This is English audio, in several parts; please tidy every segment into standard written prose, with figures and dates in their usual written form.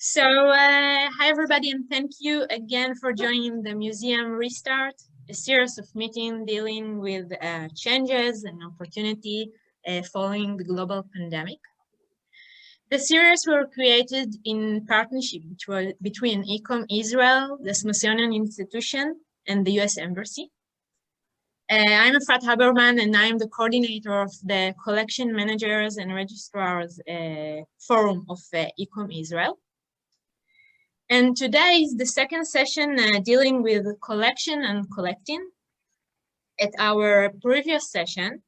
Hi everybody, and thank you again for joining the Museum Restart, a series of meetings dealing with changes and opportunity following the global pandemic. The series were created in partnership between ICOM Israel, the Smithsonian Institution, and the US Embassy. I'm Efrat Haberman, and I'm the coordinator of the Collection Managers and Registrars Forum of ICOM Israel. And today is the second session dealing with collection and collecting. At our previous session,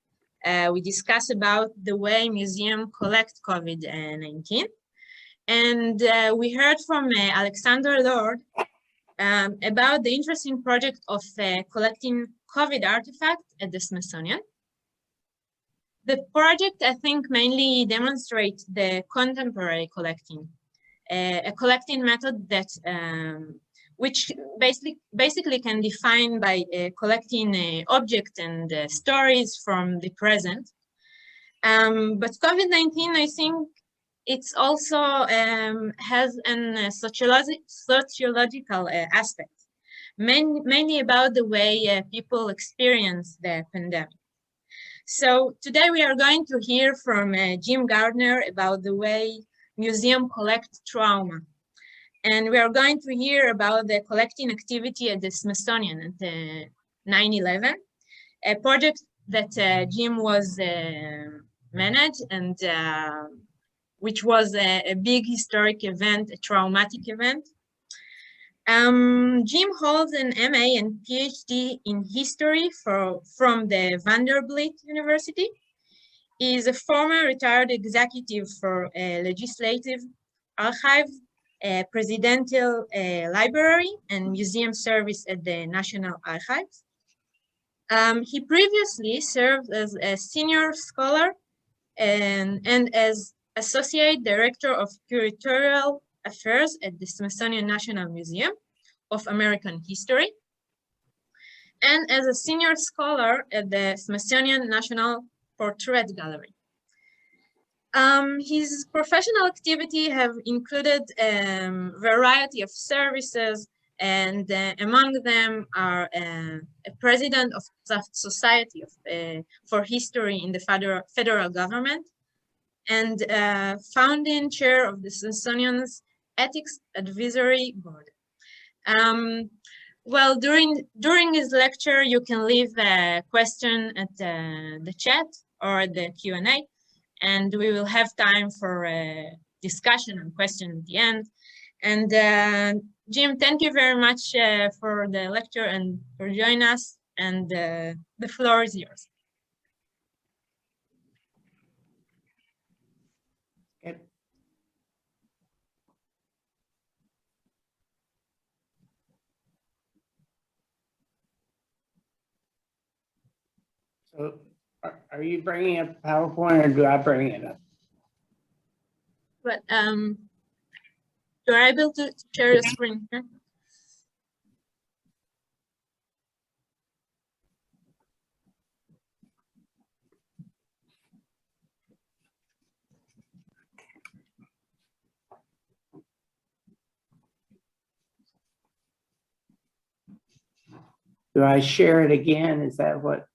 we discussed about the way museums collect COVID-19. And we heard from Alexander Lord about the interesting project of collecting COVID artifacts at the Smithsonian. The project, I think, mainly demonstrates the contemporary collecting, a collecting method that which basically can define by collecting objects and stories from the present. But COVID-19, I think, it's also has a sociological aspect, mainly about the way people experience the pandemic. So today we are going to hear from Jim Gardner about the way museums collect trauma. And we are going to hear about the collecting activity at the Smithsonian at 9/11, a project that Jim was managed and which was a big historic event, a traumatic event. Jim holds an MA and PhD in history from the Vanderbilt University. He is a former retired executive for Legislative Archives, Presidential Library, and Museum Service at the National Archives. He previously served as a senior scholar and as Associate Director of Curatorial Affairs at the Smithsonian National Museum of American History, and as a senior scholar at the Smithsonian National Portrait Gallery. His professional activity have included a variety of services, and among them are a president of the Society for History in the federal government, and founding chair of the Smithsonian's Ethics Advisory Board. Well, during his lecture, you can leave a question at the chat or the Q&A, and we will have time for a discussion and question at the end. And Jim, thank you very much for the lecture and for joining us, and the floor is yours. So are you bringing up PowerPoint or do I bring it up? But you are able to share your screen here? Do I share it again? Is that what?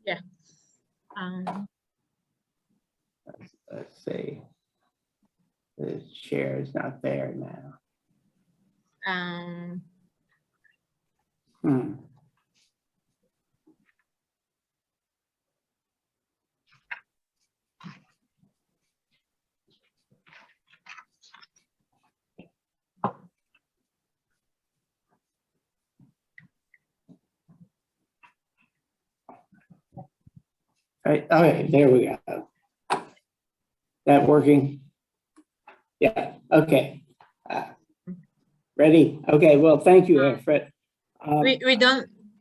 Yeah. Let's see. The share is not there now. Right. Okay, there we go. That working? Yeah. Okay. Ready? Okay. Well, thank you, Efrat.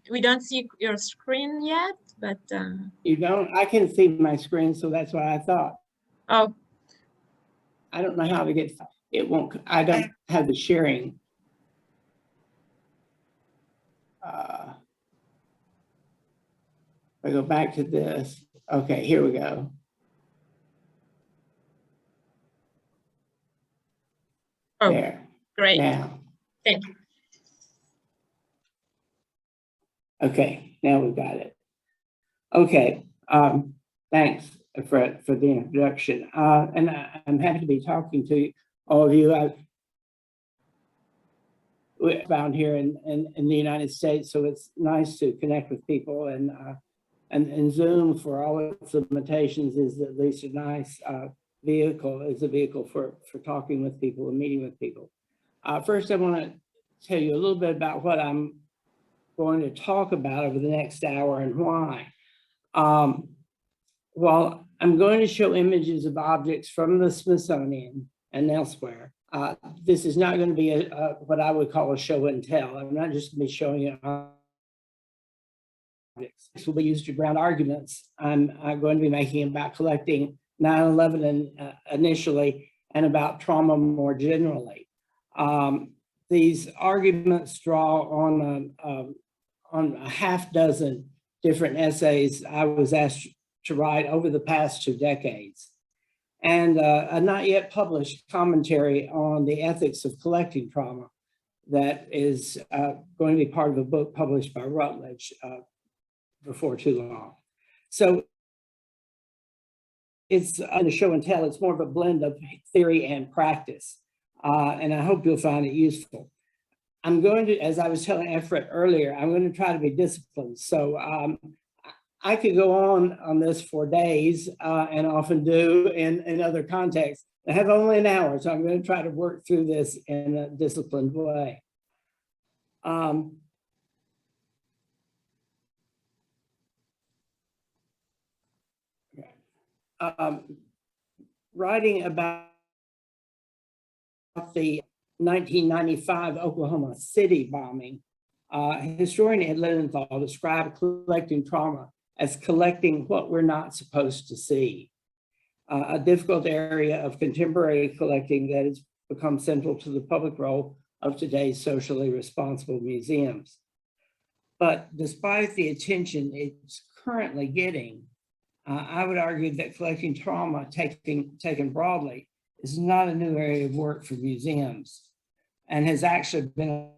We don't see your screen yet, but you don't. I can see my screen, so that's what I thought. Oh. I don't know how to get. It won't. I don't have the sharing. I go back to this. Okay, here we go. Oh, There. great. Now. Thank you. Okay, now we've got it. Okay, thanks for the introduction. And I'm happy to be talking to all of you. We're found here in the United States, so it's nice to connect with people, and Zoom, for all its limitations, is at least a nice vehicle for talking with people and meeting with people. First, I want to tell you a little bit about what I'm going to talk about over the next hour and why. While I'm going to show images of objects from the Smithsonian and elsewhere, this is not going to be what I would call a show and tell. I'm not just going to be showing you objects. This will be used to ground arguments I'm going to be making about collecting 9/11 initially, and about trauma more generally. These arguments draw on a half dozen different essays I was asked to write over the past 2 decades, and a not yet published commentary on the ethics of collecting trauma that is going to be part of a book published by Routledge before too long. So it's a show and tell. It's more of a blend of theory and practice, and I hope you'll find it useful. I'm going to, as I was telling Efrat earlier, I'm going to try to be disciplined. So I could go on this for days, and often do in other contexts. I have only an hour, so I'm going to try to work through this in a disciplined way. Writing about the 1995 Oklahoma City bombing, historian Ed Linenthal described collecting trauma as collecting what we're not supposed to see, a difficult area of contemporary collecting that has become central to the public role of today's socially responsible museums. But despite the attention it's currently getting, I would argue that collecting trauma, taken broadly, is not a new area of work for museums, and has actually been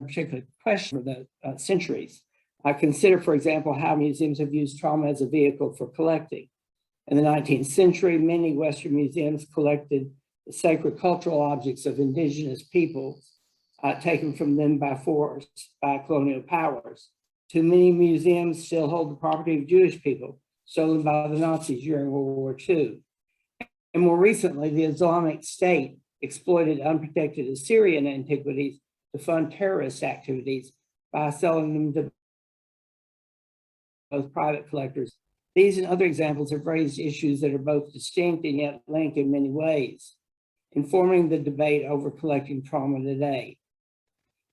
a particular question for the centuries. I consider, for example, how museums have used trauma as a vehicle for collecting. In the 19th century, many Western museums collected the sacred cultural objects of indigenous peoples taken from them by force by colonial powers. Too many museums still hold the property of Jewish people stolen by the Nazis during World War II. And more recently, the Islamic State exploited unprotected Assyrian antiquities to fund terrorist activities by selling them to both private collectors. These and other examples have raised issues that are both distinct and yet linked in many ways, informing the debate over collecting trauma today.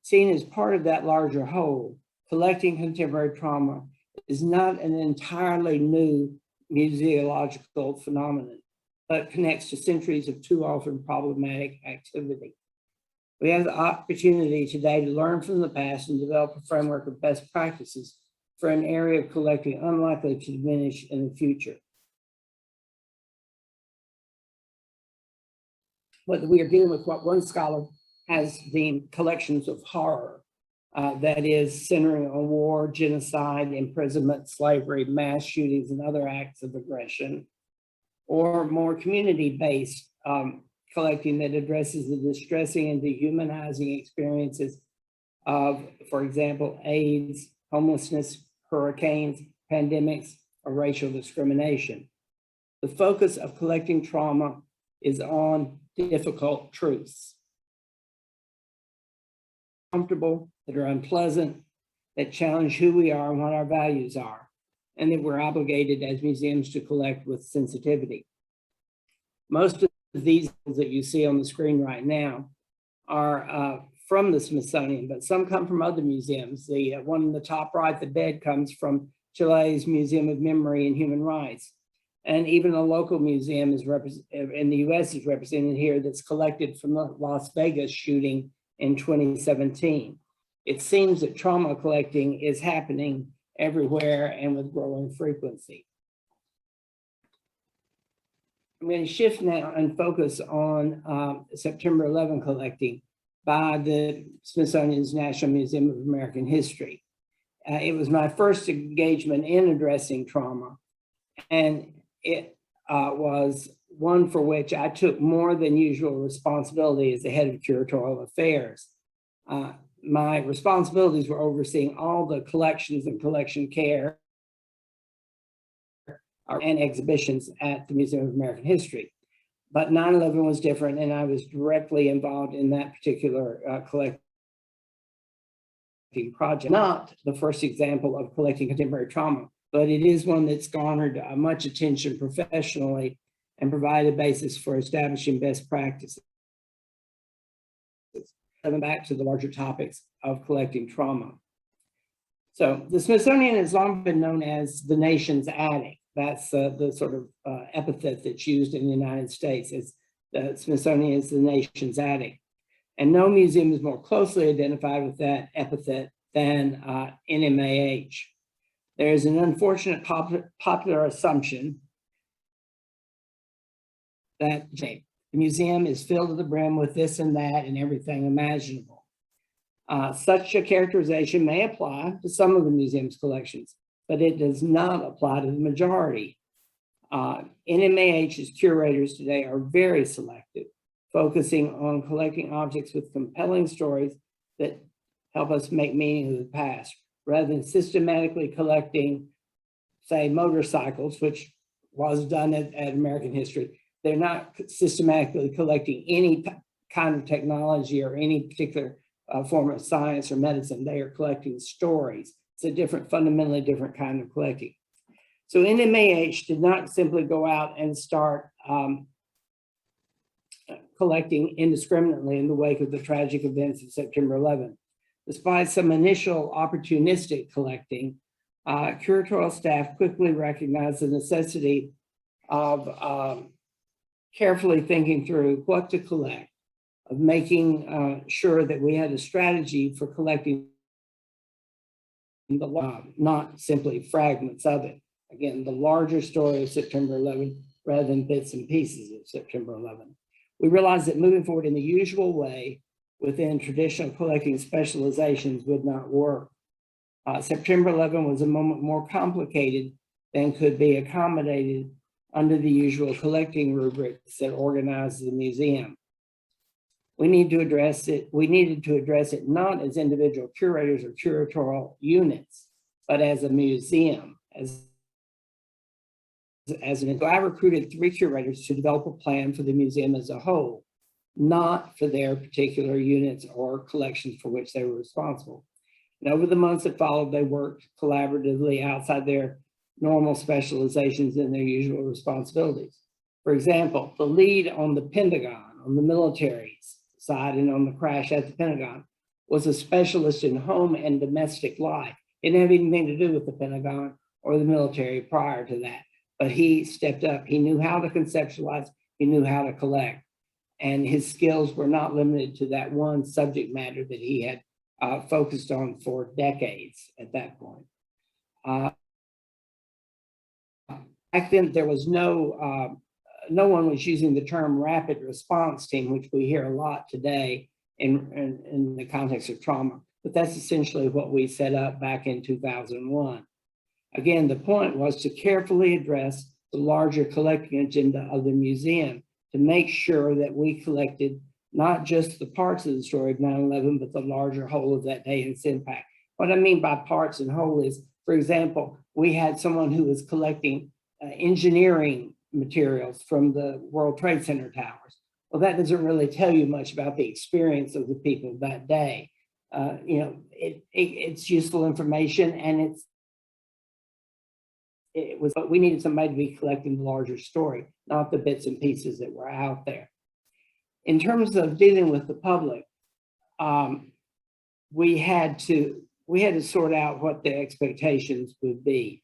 Seen as part of that larger whole, collecting contemporary trauma is not an entirely new museological phenomenon, but connects to centuries of too often problematic activity. We have the opportunity today to learn from the past and develop a framework of best practices for an area of collecting unlikely to diminish in the future. But we are dealing with what one scholar has deemed collections of horror, that is centering on war, genocide, imprisonment, slavery, mass shootings, and other acts of aggression, or more community-based collecting that addresses the distressing and dehumanizing experiences of, for example, AIDS, homelessness, hurricanes, pandemics, or racial discrimination. The focus of collecting trauma is on difficult truths, comfortable, that are unpleasant, that challenge who we are and what our values are, and that we're obligated as museums to collect with sensitivity. Most of these that you see on the screen right now are from the Smithsonian, but some come from other museums. The one in the top right, the bed, comes from Chile's Museum of Memory and Human Rights. And even a local museum is in the US is represented here, that's collected from the Las Vegas shooting in 2017. It seems that trauma collecting is happening everywhere and with growing frequency. I'm going to shift now and focus on September 11 collecting by the Smithsonian's National Museum of American History. It was my first engagement in addressing trauma, and it was one for which I took more than usual responsibility as the head of curatorial affairs. My responsibilities were overseeing all the collections and collection care and exhibitions at the Museum of American History. But 9/11 was different, and I was directly involved in that particular collecting project. Not the first example of collecting contemporary trauma, but it is one that's garnered much attention professionally and provided a basis for establishing best practices. Coming back to the larger topics of collecting trauma. So the Smithsonian has long been known as the nation's attic. That's the sort of epithet that's used in the United States, as the Smithsonian is the nation's attic. And no museum is more closely identified with that epithet than NMAH. There is an unfortunate popular assumption that the museum is filled to the brim with this and that and everything imaginable. Such a characterization may apply to some of the museum's collections, but it does not apply to the majority. NMAH's curators today are very selective, focusing on collecting objects with compelling stories that help us make meaning of the past, rather than systematically collecting, say, motorcycles, which was done at American History. They're not systematically collecting any kind of technology or any particular form of science or medicine. They are collecting stories. It's a different, fundamentally different kind of collecting. So NMAH did not simply go out and start collecting indiscriminately in the wake of the tragic events of September 11. Despite some initial opportunistic collecting, curatorial staff quickly recognized the necessity of carefully thinking through what to collect, of making sure that we had a strategy for collecting not simply fragments of it. Again, the larger story of September 11 rather than bits and pieces of September 11. We realized that moving forward in the usual way within traditional collecting specializations would not work. September 11 was a moment more complicated than could be accommodated under the usual collecting rubrics that organize the museum. We needed to address it not as individual curators or curatorial units, but as a museum. So I recruited 3 curators to develop a plan for the museum as a whole, not for their particular units or collections for which they were responsible. And over the months that followed, they worked collaboratively outside their normal specializations and their usual responsibilities. For example, the lead on the Pentagon, on the military side and on the crash at the Pentagon, was a specialist in home and domestic life. It didn't have anything to do with the Pentagon or the military prior to that, but he stepped up. He knew how to conceptualize, he knew how to collect, and his skills were not limited to that one subject matter that he had focused on for decades at that point. Back then, there was no one was using the term rapid response team, which we hear a lot today in the context of trauma, but that's essentially what we set up back in 2001. Again, the point was to carefully address the larger collecting agenda of the museum to make sure that we collected not just the parts of the story of 9/11, but the larger whole of that day and its impact. What I mean by parts and whole is, for example, we had someone who was collecting engineering materials from the World Trade Center towers. Well, that doesn't really tell you much about the experience of the people that day. It's useful information, and but we needed somebody to be collecting the larger story, not the bits and pieces that were out there. In terms of dealing with the public, we had to sort out what the expectations would be.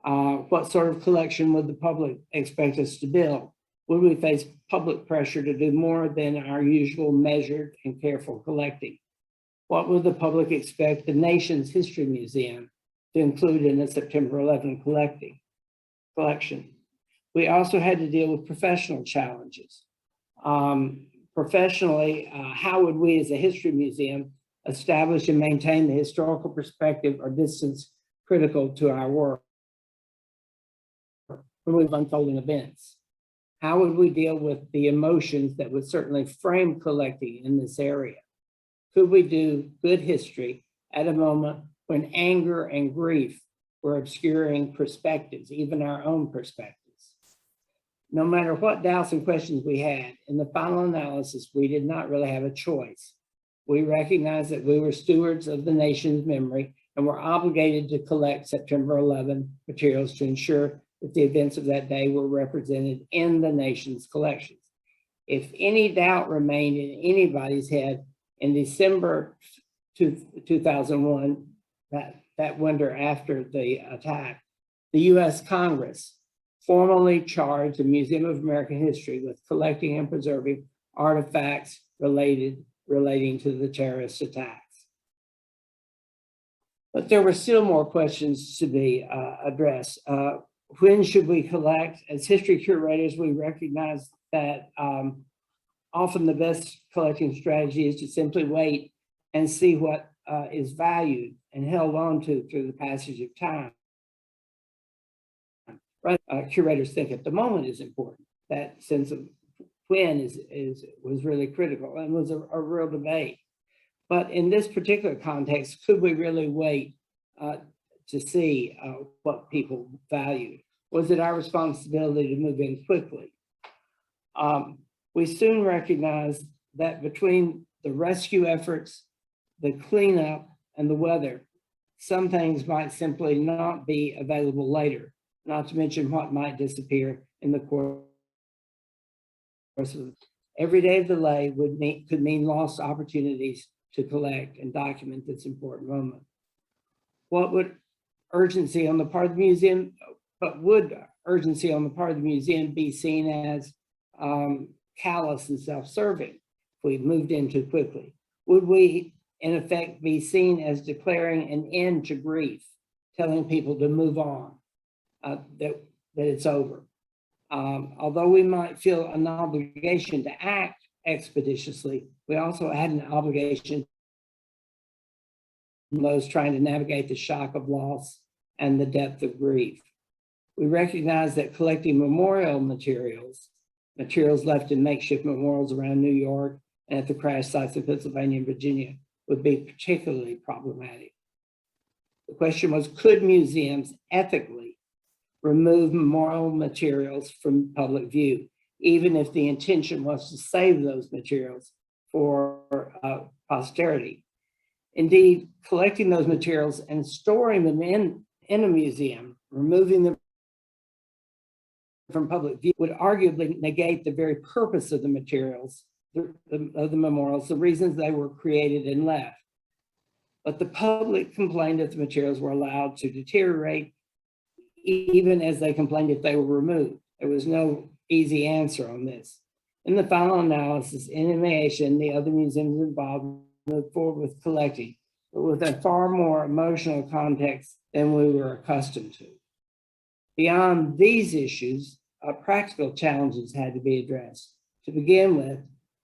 What sort of collection would the public expect us to build? Would we face public pressure to do more than our usual measured and careful collecting? What would the public expect the nation's history museum to include in the September 11 collection? We also had to deal with professional challenges. Professionally, how would we as a history museum establish and maintain the historical perspective or distance critical to our work when we've unfolding events? How would we deal with the emotions that would certainly frame collecting in this area? Could we do good history at a moment when anger and grief were obscuring perspectives, even our own perspectives? No matter what doubts and questions we had, in the final analysis, we did not really have a choice. We recognized that we were stewards of the nation's memory and were obligated to collect September 11 materials to ensure that the events of that day were represented in the nation's collections. If any doubt remained in anybody's head, in December 2001, that winter after the attack, the US Congress formally charged the Museum of American History with collecting and preserving artifacts relating to the terrorist attacks. But there were still more questions to be addressed. When should we collect? As history curators, we recognize that often the best collecting strategy is to simply wait and see what is valued and held on to through the passage of time. Right? Curators think at the moment is important. That sense of when was really critical and was a real debate. But in this particular context, could we really wait to see what people valued? Was it our responsibility to move in quickly? We soon recognized that between the rescue efforts, the cleanup, and the weather, some things might simply not be available later, not to mention what might disappear in the course of every day of delay could mean lost opportunities to collect and document this important moment. What would urgency on the part of the museum, but would urgency on the part of the museum be seen as callous and self-serving if we moved in too quickly? Would we, in effect, be seen as declaring an end to grief, telling people to move on, that it's over? Although we might feel an obligation to act expeditiously, we also had an obligation to those trying to navigate the shock of loss and the depth of grief. We recognize that collecting memorial materials left in makeshift memorials around New York and at the crash sites of Pennsylvania and Virginia would be particularly problematic. The question was, could museums ethically remove memorial materials from public view, even if the intention was to save those materials for posterity? Indeed, collecting those materials and storing them in a museum, removing them from public view, would arguably negate the very purpose of the materials, of the memorials, the reasons they were created and left. But the public complained that the materials were allowed to deteriorate, even as they complained if they were removed. There was no easy answer on this. In the final analysis, NMAH and the other museums involved moved forward with collecting, but with a far more emotional context than we were accustomed to. Beyond these issues, practical challenges had to be addressed. To begin with,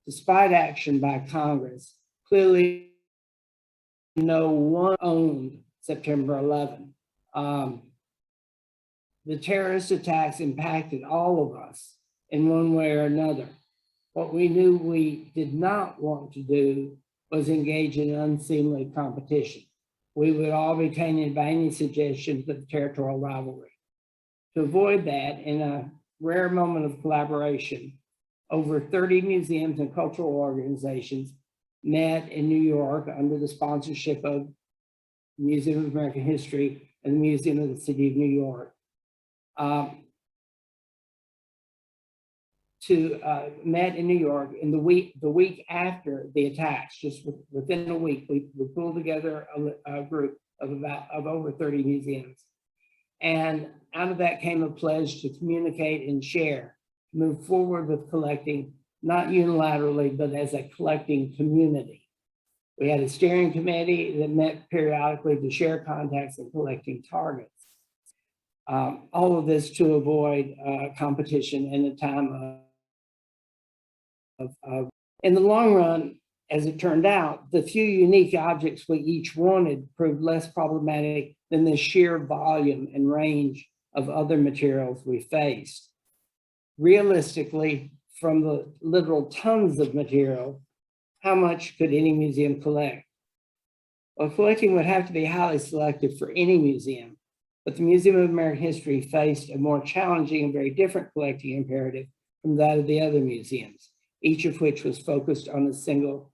despite action by Congress, clearly no one owned September 11. The terrorist attacks impacted all of us in one way or another. What we knew we did not want to do was engage in unseemly competition. We would all be tainted by any suggestions of territorial rivalry. To avoid that, in a rare moment of collaboration, over 30 museums and cultural organizations met in New York under the sponsorship of the Museum of American History and the Museum of the City of New York. Met in New York in the week after the attacks. Just within a week, we pulled together a group of over 30 museums. And out of that came a pledge to communicate and share, move forward with collecting, not unilaterally, but as a collecting community. We had a steering committee that met periodically to share contacts and collecting targets. All of this to avoid competition in a time in the long run, as it turned out, the few unique objects we each wanted proved less problematic than the sheer volume and range of other materials we faced. Realistically, from the literal tons of material, how much could any museum collect? Well, collecting would have to be highly selective for any museum, but the Museum of American History faced a more challenging and very different collecting imperative from that of the other museums, each of which was focused on a single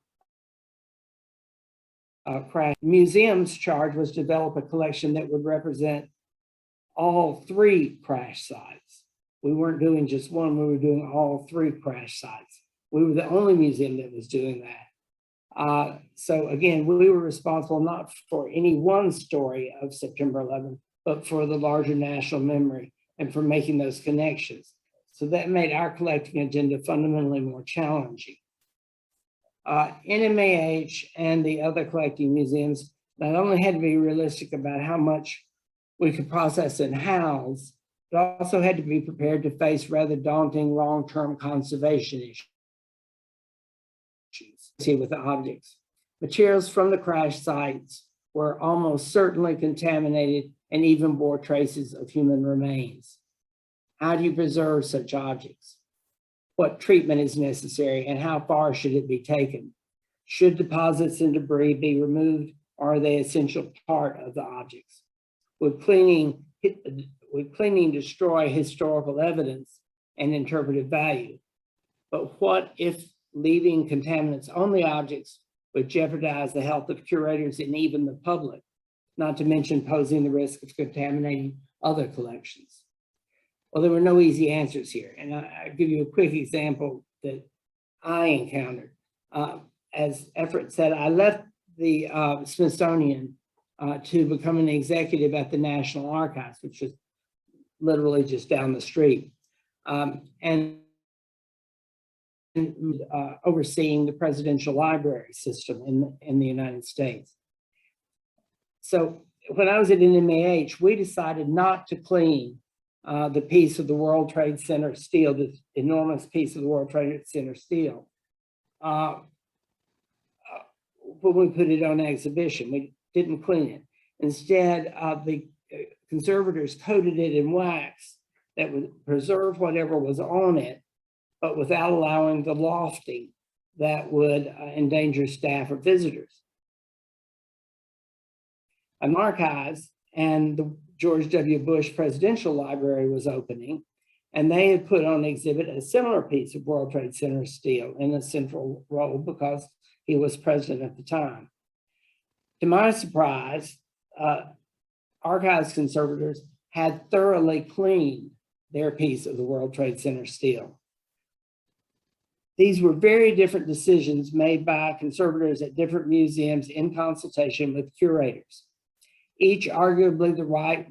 crash. The museum's charge was to develop a collection that would represent all three crash sites. We weren't doing just one, we were doing all three crash sites. We were the only museum that was doing that. So again, we were responsible not for any one story of September 11th, but for the larger national memory and for making those connections. So that made our collecting agenda fundamentally more challenging. NMAH and the other collecting museums not only had to be realistic about how much we could process and house, but also had to be prepared to face rather daunting long-term conservation issues with the objects. Materials from the crash sites were almost certainly contaminated and even bore traces of human remains. How do you preserve such objects? What treatment is necessary and how far should it be taken? Should deposits and debris be removed, or are they an essential part of the objects? Would cleaning destroy historical evidence and interpretive value? But what if leaving contaminants on the objects would jeopardize the health of curators and even the public, not to mention posing the risk of contaminating other collections? Well, there were no easy answers here. And I'll give you a quick example that I encountered. As Everett said, I left the Smithsonian to become an executive at the National Archives, which is literally just down the street, and overseeing the presidential library system in the United States. So when I was at NMAH, we decided not to clean the piece of the World Trade Center steel, this enormous piece of the World Trade Center steel, when we put it on exhibition. We didn't clean it. Instead, the conservators coated it in wax that would preserve whatever was on it, but without allowing the lofting that would endanger staff or visitors. An archives and the George W. Bush Presidential Library was opening, and they had put on exhibit a similar piece of World Trade Center steel in a central role because he was president at the time. To my surprise, archives conservators had thoroughly cleaned their piece of the World Trade Center steel. These were very different decisions made by conservators at different museums in consultation with curators, each arguably the right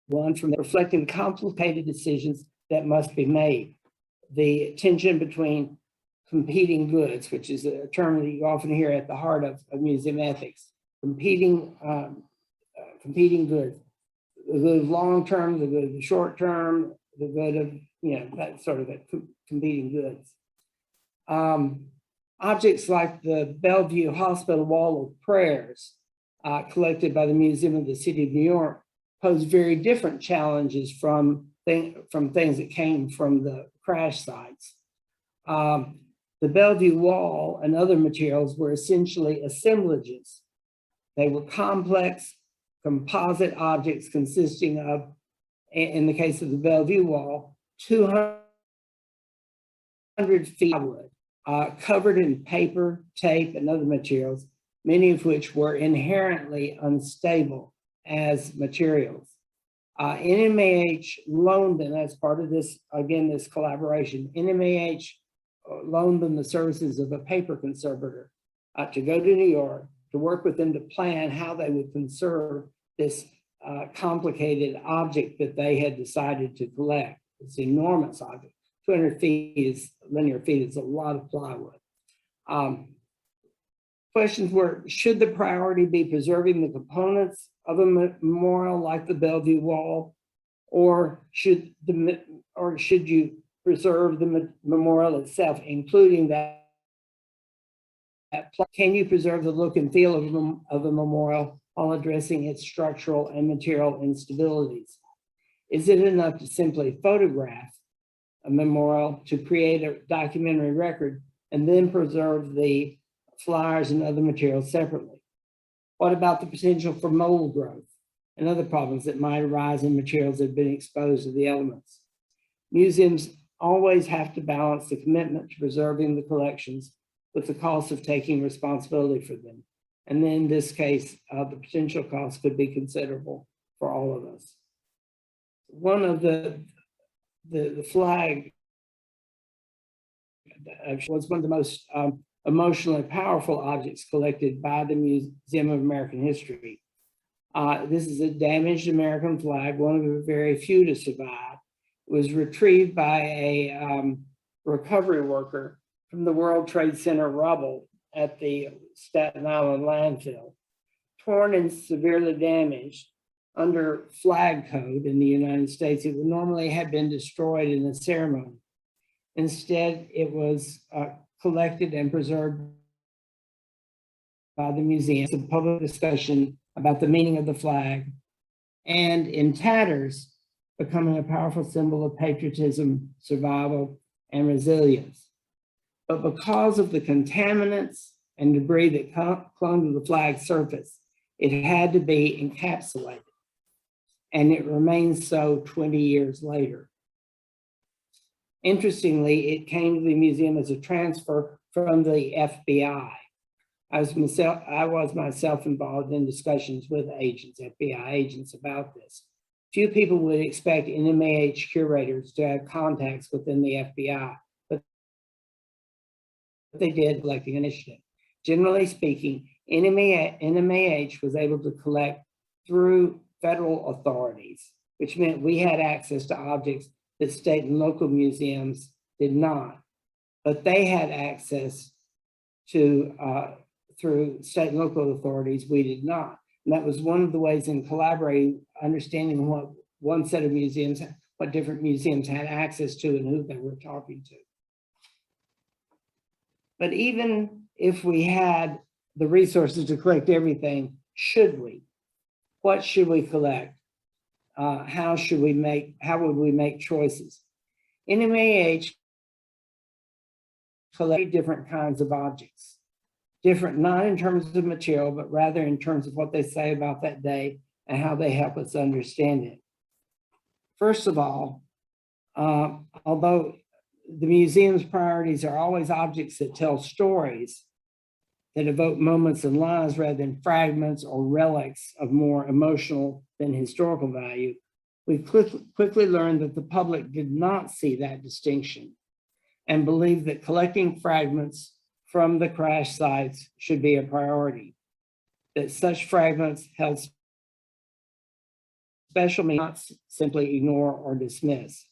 one, from reflecting the complicated decisions that must be made. The tension between competing goods, which is a term that you often hear at the heart of museum ethics, competing goods, the good of long term, the good of the short term, the good of, that sort of competing goods. Objects like the Bellevue Hospital Wall of Prayers, collected by the Museum of the City of New York, pose very different challenges from things that came from the crash sites. The Bellevue Wall and other materials were essentially assemblages. They were complex composite objects consisting of, in the case of the Bellevue Wall, 200 feet of wood, covered in paper, tape, and other materials, many of which were inherently unstable as materials. NMAH loaned them, as part of this, again, this collaboration, NMAH loaned them the services of a paper conservator to go to New York, to work with them to plan how they would conserve this complicated object that they had decided to collect. It's an enormous object. 200 linear feet is a lot of plywood. Questions were, should the priority be preserving the components of a memorial like the Bellevue Wall, or should you preserve the memorial itself, including that? Can you preserve the look and feel of a memorial while addressing its structural and material instabilities? Is it enough to simply photograph a memorial to create a documentary record and then preserve the flyers and other materials separately? What about the potential for mold growth and other problems that might arise in materials that have been exposed to the elements? Museums always have to balance the commitment to preserving the collections with the cost of taking responsibility for them. And then in this case, the potential cost could be considerable for all of us. One of the flag was one of the most emotionally powerful objects collected by the Museum of American History. This is a damaged American flag, one of the very few to survive. It was retrieved by a recovery worker from the World Trade Center rubble at the Staten Island landfill. Torn and severely damaged, under flag code in the United States, it would normally have been destroyed in a ceremony. Instead, it was collected and preserved by the museum. Some public discussion about the meaning of the flag, and in tatters, becoming a powerful symbol of patriotism, survival, and resilience. But because of the contaminants and debris that clung to the flag's surface, it had to be encapsulated. And it remains so 20 years later. Interestingly, it came to the museum as a transfer from the FBI. I was myself involved in discussions with agents, FBI agents, about this. Few people would expect NMAH curators to have contacts within the FBI, but they did, collecting initiative. Generally speaking, NMAH was able to collect through federal authorities, which meant we had access to objects that state and local museums did not, but they had access to through state and local authorities, we did not. And that was one of the ways in collaborating, understanding what one set of museums, what different museums had access to and who they were talking to. But even if we had the resources to collect everything, should we? What should we collect? How would we make choices? NMAH collect different kinds of objects, different not in terms of material, but rather in terms of what they say about that day and how they help us understand it. First of all, although the museum's priorities are always objects that tell stories, that evoke moments and lives rather than fragments or relics of more emotional than historical value, we quickly learned that the public did not see that distinction and believed that collecting fragments from the crash sites should be a priority, that such fragments held special meaning, not simply ignore or dismiss.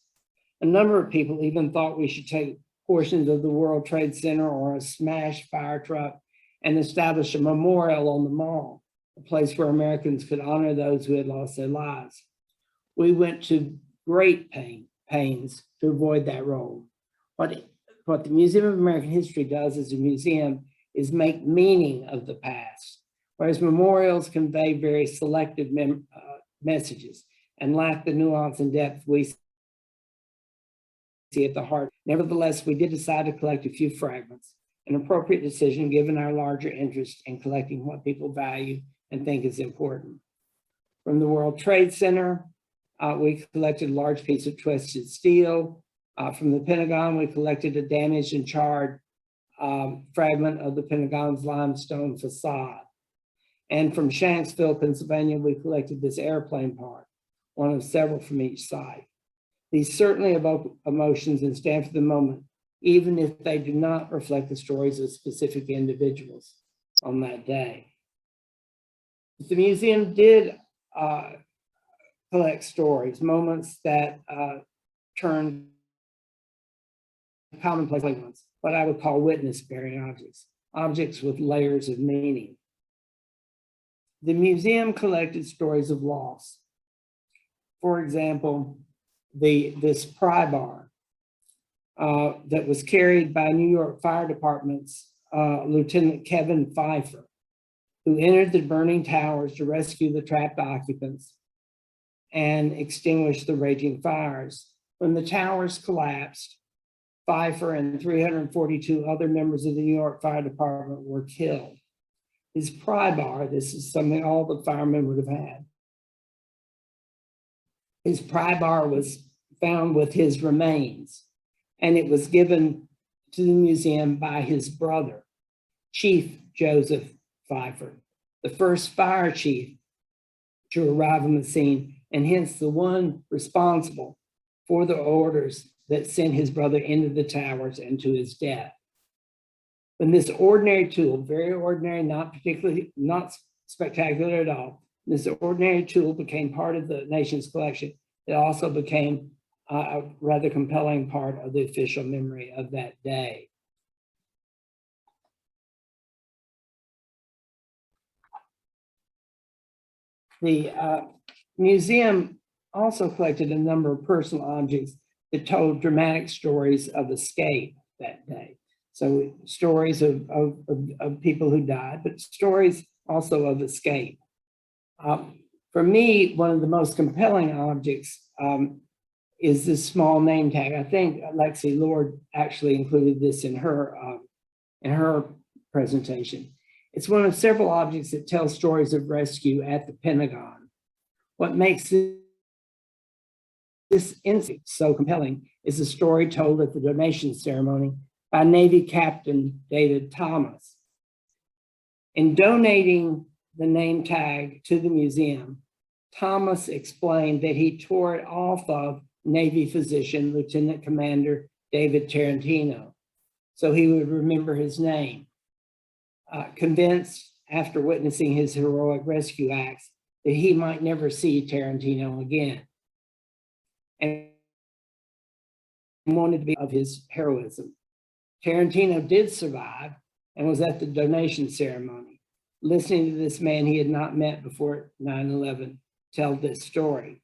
A number of people even thought we should take portions of the World Trade Center or a smashed fire truck and establish a memorial on the mall, a place where Americans could honor those who had lost their lives. We went to great pains to avoid that role. What the Museum of American History does as a museum is make meaning of the past, whereas memorials convey very selective messages and lack the nuance and depth we see at the heart. Nevertheless, we did decide to collect a few fragments, an appropriate decision given our larger interest in collecting what people value and think is important. From the World Trade Center, we collected a large piece of twisted steel. From the Pentagon, we collected a damaged and charred fragment of the Pentagon's limestone facade. And from Shanksville, Pennsylvania, we collected this airplane part, one of several from each side. These certainly evoke emotions and stand for the moment, even if they do not reflect the stories of specific individuals on that day. The museum did collect stories, moments that turn commonplace ones, what I would call witness-bearing objects, objects with layers of meaning. The museum collected stories of loss. For example, this pry bar that was carried by New York Fire Department's Lieutenant Kevin Pfeiffer, who entered the burning towers to rescue the trapped occupants and extinguish the raging fires. When the towers collapsed, Pfeiffer and 342 other members of the New York Fire Department were killed. His pry bar, this is something all the firemen would have had. His pry bar was found with his remains, and it was given to the museum by his brother, Chief Joseph Pfeiffer, the first fire chief to arrive on the scene, and hence the one responsible for the orders that sent his brother into the towers and to his death. When this ordinary tool, very ordinary, not spectacular at all, this ordinary tool became part of the nation's collection, it also became a rather compelling part of the official memory of that day. The museum also collected a number of personal objects that told dramatic stories of escape that day. So stories of people who died, but stories also of escape. For me, one of the most compelling objects is this small name tag. I think Lexi Lord actually included this in her presentation. It's one of several objects that tell stories of rescue at the Pentagon. What makes this incident so compelling is the story told at the donation ceremony by Navy Captain David Thomas. In donating the name tag to the museum, Thomas explained that he tore it off of Navy physician Lieutenant Commander David Tarantino, so he would remember his name. Convinced after witnessing his heroic rescue acts that he might never see Tarantino again, and wanted to be of his heroism. Tarantino did survive and was at the donation ceremony, listening to this man he had not met before 9/11 tell this story.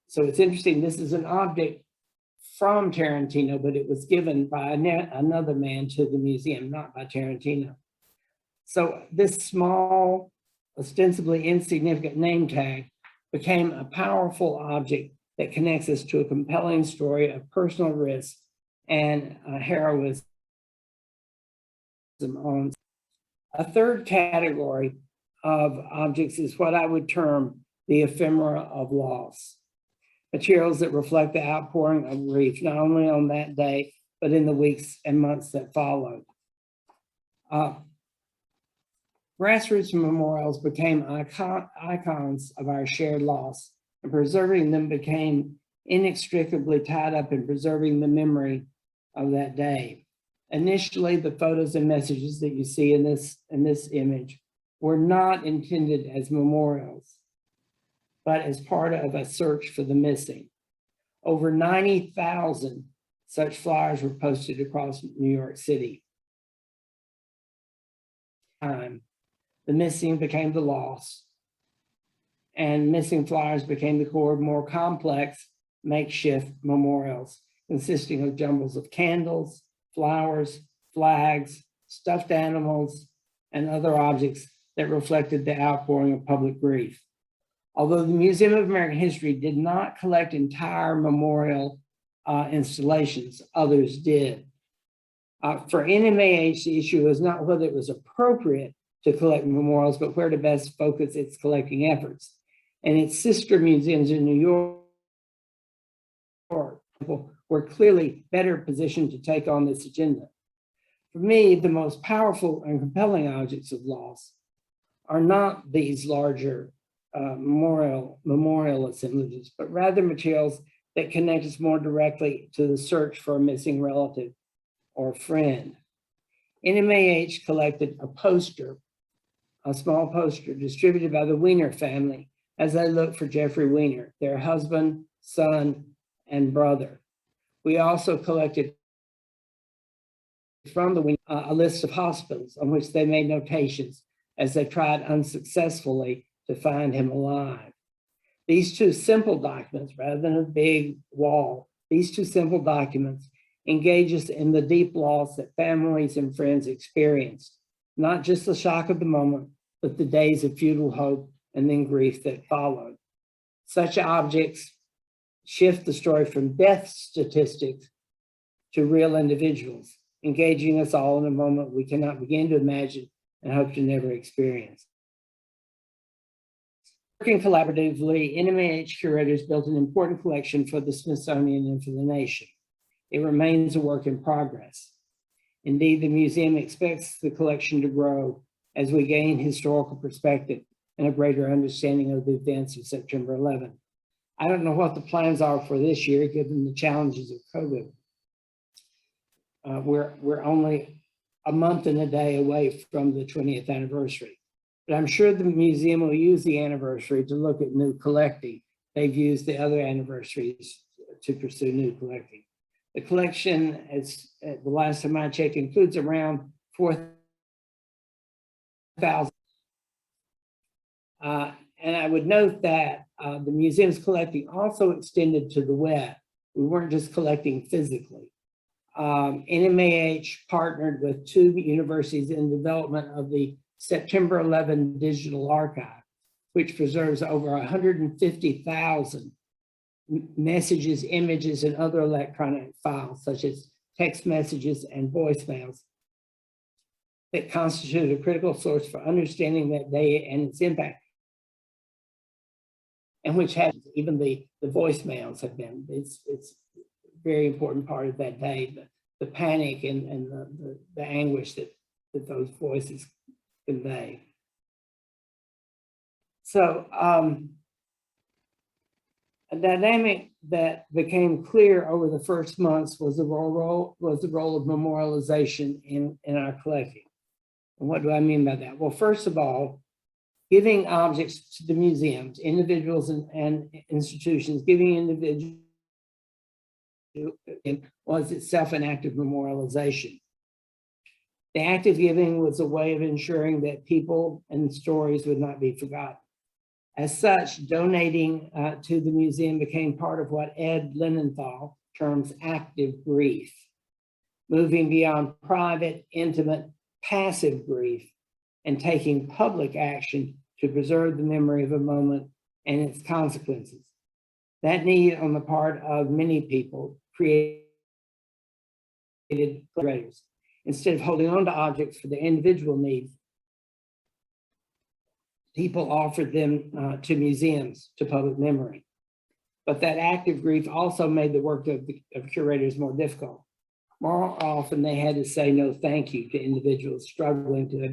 So it's interesting, this is an object from Tarantino, but it was given by another man to the museum, not by Tarantino. So this small, ostensibly insignificant name tag became a powerful object that connects us to a compelling story of personal risk and heroism. A third category of objects is what I would term the ephemera of loss. Materials that reflect the outpouring of grief, not only on that day, but in the weeks and months that followed. Grassroots memorials became icons of our shared loss, and preserving them became inextricably tied up in preserving the memory of that day. Initially, the photos and messages that you see in this image were not intended as memorials, but as part of a search for the missing. Over 90,000 such flyers were posted across New York City. The missing became the loss, and missing flyers became the core of more complex makeshift memorials, consisting of jumbles of candles, flowers, flags, stuffed animals, and other objects that reflected the outpouring of public grief. Although the Museum of American History did not collect entire memorial installations, others did. For NMAH, the issue was not whether it was appropriate to collect memorials, but where to best focus its collecting efforts. And its sister museums in New York were clearly better positioned to take on this agenda. For me, the most powerful and compelling objects of loss are not these larger memorial assemblages, but rather materials that connect us more directly to the search for a missing relative or friend. NMAH collected a small poster distributed by the Weiner family as they looked for Jeffrey Weiner, their husband, son, and brother. We also collected from the Weiner a list of hospitals on which they made notations as they tried unsuccessfully to find him alive. These two simple documents, rather than a big wall, these two simple documents engage us in the deep loss that families and friends experienced, not just the shock of the moment, but the days of futile hope and then grief that followed. Such objects shift the story from death statistics to real individuals, engaging us all in a moment we cannot begin to imagine and hope to never experience. Working collaboratively, NMAH curators built an important collection for the Smithsonian and for the nation. It remains a work in progress. Indeed, the museum expects the collection to grow as we gain historical perspective and a greater understanding of the events of September 11. I don't know what the plans are for this year, given the challenges of COVID. We're only a month and a day away from the 20th anniversary. But I'm sure the museum will use the anniversary to look at new collecting. They've used the other anniversaries to pursue new collecting. The collection, as the last time I checked, includes around 4,000. And I would note that the museum's collecting also extended to the web. We weren't just collecting physically. NMAH partnered with 2 universities in development of the September 11 Digital Archive, which preserves over 150,000 messages, images, and other electronic files, such as text messages and voicemails, that constitute a critical source for understanding that day and its impact, and which has even the voicemails have been, it's a very important part of that day, the panic and the anguish that those voices convey. So a dynamic that became clear over the first months was the role of memorialization in our collecting. And what do I mean by that? Well, first of all, giving objects to the museums, individuals and institutions, giving individuals was itself an act of memorialization. The act of giving was a way of ensuring that people and stories would not be forgotten. As such, donating to the museum became part of what Ed Linenthal terms active grief, moving beyond private, intimate, passive grief and taking public action to preserve the memory of a moment and its consequences. That need on the part of many people created curators. Instead of holding on to objects for their individual needs, people offered them to museums, to public memory. But that active grief also made the work of curators more difficult. More often, they had to say no thank you to individuals struggling to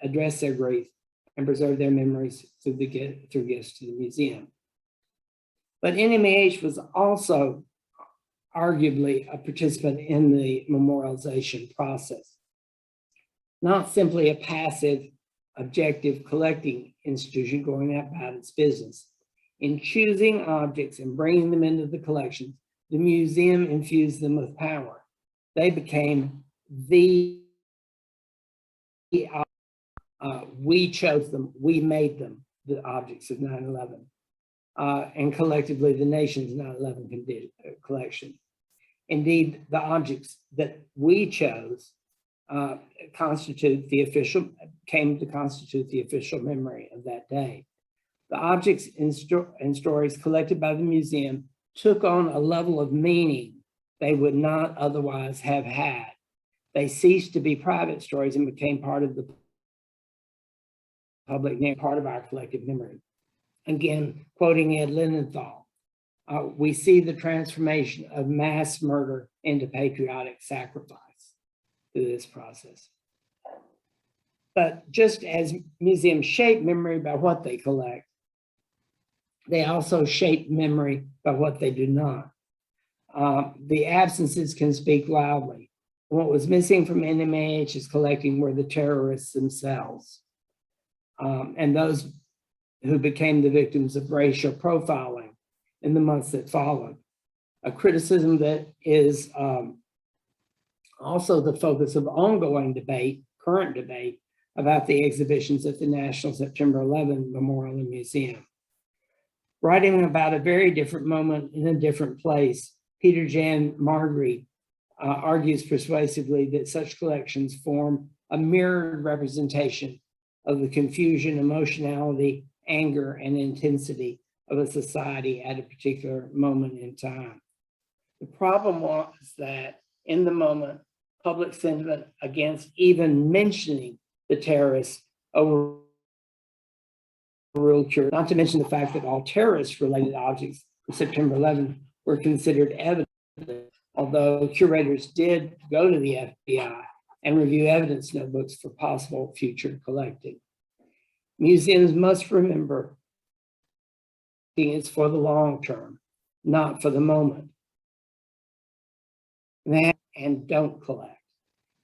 address their grief and preserve their memories through gifts to the museum. But NMAH was also arguably a participant in the memorialization process, not simply a passive, objective collecting institution going about its business. In choosing objects and bringing them into the collection, the museum infused them with power. They became we chose them, we made them the objects of 9/11. And collectively the nation's 9/11 collection. Indeed, the objects that we chose came to constitute the official memory of that day. The objects and stories collected by the museum took on a level of meaning they would not otherwise have had. They ceased to be private stories and became part of the public, part of our collective memory. Again, quoting Ed Linenthal, we see the transformation of mass murder into patriotic sacrifice through this process. But just as museums shape memory by what they collect, they also shape memory by what they do not. The absences can speak loudly. What was missing from NMAH's collecting were the terrorists themselves, and those who became the victims of racial profiling in the months that followed. A criticism that is also the focus of ongoing debate, current debate, about the exhibitions at the National September 11 Memorial and Museum. Writing about a very different moment in a different place, Peter Jan Margry argues persuasively that such collections form a mirrored representation of the confusion, emotionality, anger, and intensity of a society at a particular moment in time. The problem was that in the moment, public sentiment against even mentioning the terrorists overruled curiosity, not to mention the fact that all terrorist-related objects of September 11 were considered evidence, although curators did go to the FBI and review evidence notebooks for possible future collecting. Museums must remember it's for the long term, not for the moment. And don't collect,